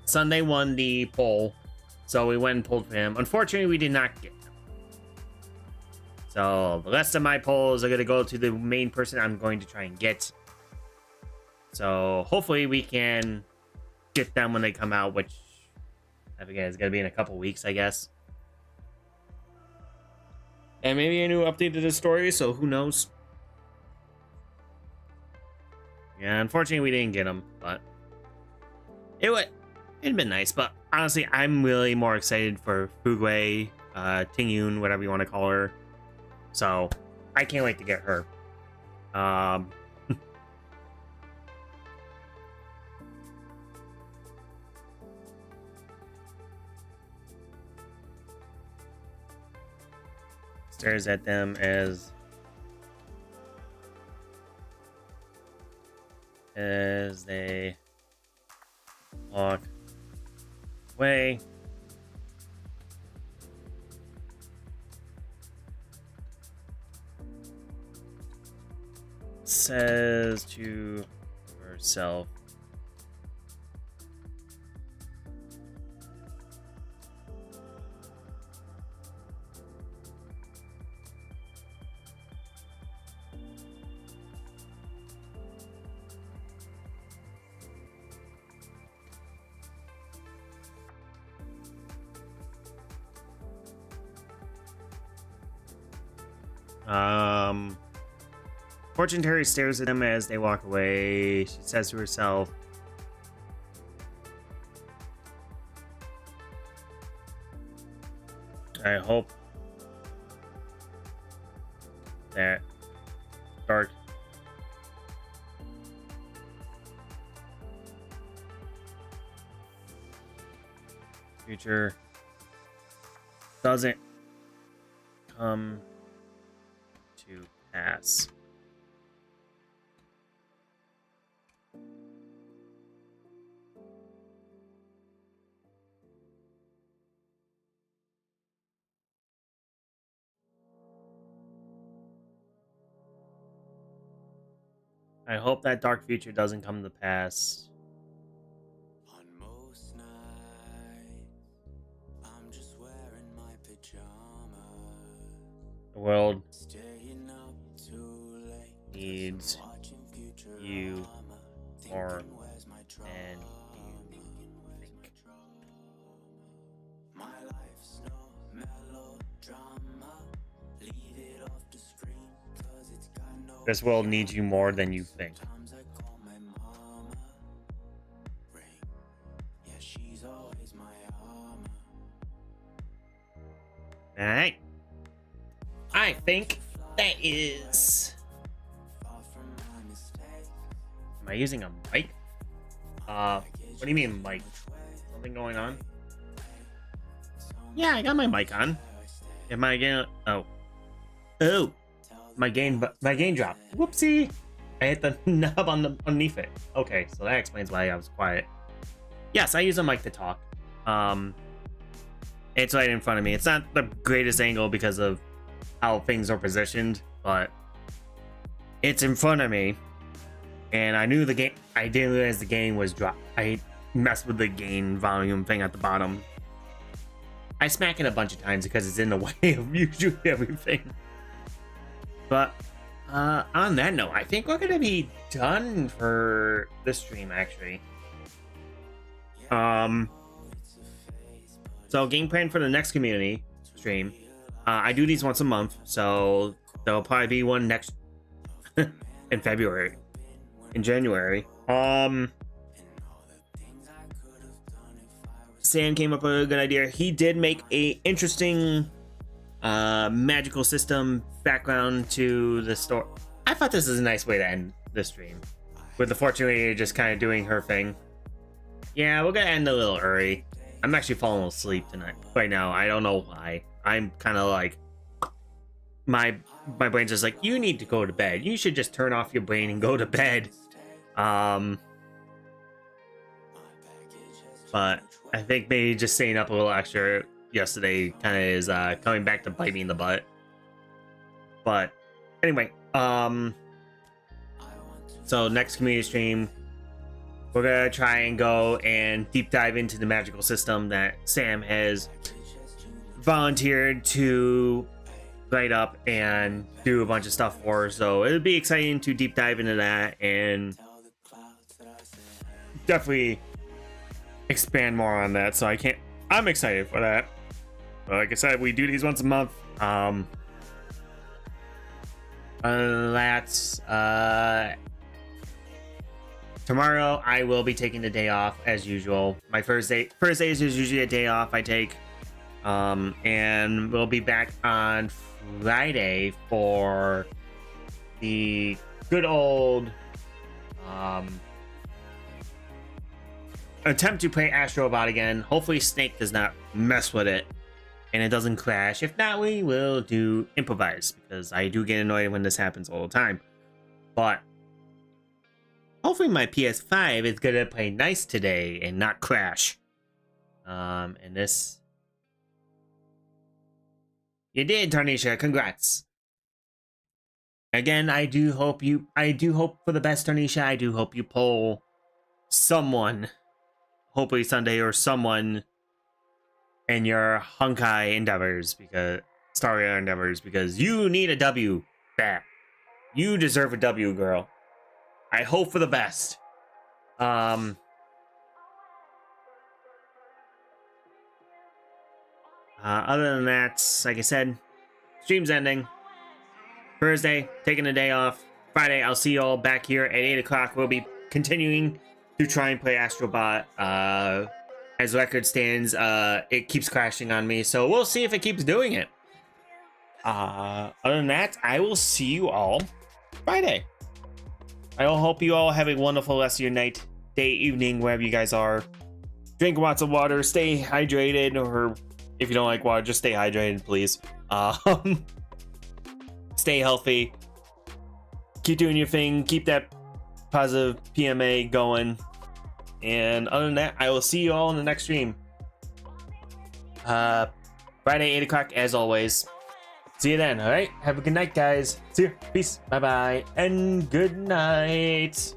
Sunday won the poll. So we went and pulled for him. Unfortunately, we did not get him. So the rest of my polls are going to go to the main person I'm going to try and get. So hopefully we can get them when they come out, which I forget, it's going to be in a couple weeks, I guess. And maybe a new update to the story, so who knows? Yeah, unfortunately we didn't get them, but it'd been nice. But honestly, I'm really more excited for Fugway, Tingyun, whatever you want to call her. So I can't wait to get her. Stares at them as they walk away. Says to herself, Fortune Terry stares at them as they walk away. She says to herself, I hope that dark future doesn't come to pass. I hope that dark future doesn't come to pass. On most nights, I'm just wearing my pajamas. The world Staying up too late, needs you more than you think. My life's no melodrama. Leave it off the screen, 'cause it's got no. This world needs you more than you think. Sometimes I call my mama. Ring. Yeah, she's always my armor. Alright. I think that is... Far from my mistakes. Am I using a mic? What do you mean mic? Something going on? Yeah, I got my mic on. Am I getting... Oh. Oh! My gain dropped. Whoopsie! I hit the knob on the underneath it. Okay, so that explains why I was quiet. Yes, I use a mic to talk. It's right in front of me. It's not the greatest angle because of how things are positioned, but it's in front of me. And I knew the game. I didn't realize the gain was dropped. I messed with the gain volume thing at the bottom. I smack it a bunch of times because it's in the way of usually everything. But on that note, I think we're gonna be done for this stream actually. So game plan for the next community stream. I do these once a month, so there'll probably be one next in February. In January. Sam came up with a good idea. He did make a interesting magical system background to the store. I thought this is a nice way to end the stream, with the fortune lady just kind of doing her thing. Yeah, we're gonna end a little early. I'm actually falling asleep tonight right now. I don't know why. I'm kind of like my brain's just like, you need to go to bed. You should just turn off your brain and go to bed. But I think maybe just staying up a little extra yesterday kind of is coming back to bite me in the butt. But anyway, so next community stream, we're gonna try and go and deep dive into the magical system that Sam has volunteered to write up and do a bunch of stuff for. So it'll be exciting to deep dive into that and definitely expand more on that. So I'm excited for that. But like I said, we do these once a month. That's tomorrow I will be taking the day off as usual. My Thursdays is usually a day off I take. And we'll be back on Friday for the good old attempt to play Astrobot again. Hopefully Snake does not mess with it and it doesn't crash. If not, we will do improvise, because I do get annoyed when this happens all the time. But hopefully my PS5 is gonna play nice today and not crash. And this, you did, Tarnisha. Congrats. Again, I do hope for the best, Tarnisha. I do hope you pull someone, hopefully Sunday, or someone in your Honkai endeavors, because Star Rail endeavors, because you need a W back. You deserve a W, girl. I hope for the best. Other than that, like I said, stream's ending. Thursday, taking a day off. Friday, I'll see you all back here at 8 o'clock. We'll be continuing to try and play Astrobot. As record stands, it keeps crashing on me, so we'll see if it keeps doing it. Other than that, I will see you all Friday. I hope you all have a wonderful rest of your night, day, evening, wherever you guys are. Drink lots of water, stay hydrated, or if you don't like water, just stay hydrated, please. Stay healthy. Keep doing your thing. Keep that positive PMA going. And other than that, I will see you all in the next stream. Friday, 8 o'clock, as always. See you then, alright? Have a good night, guys. See you. Peace. Bye-bye. And good night.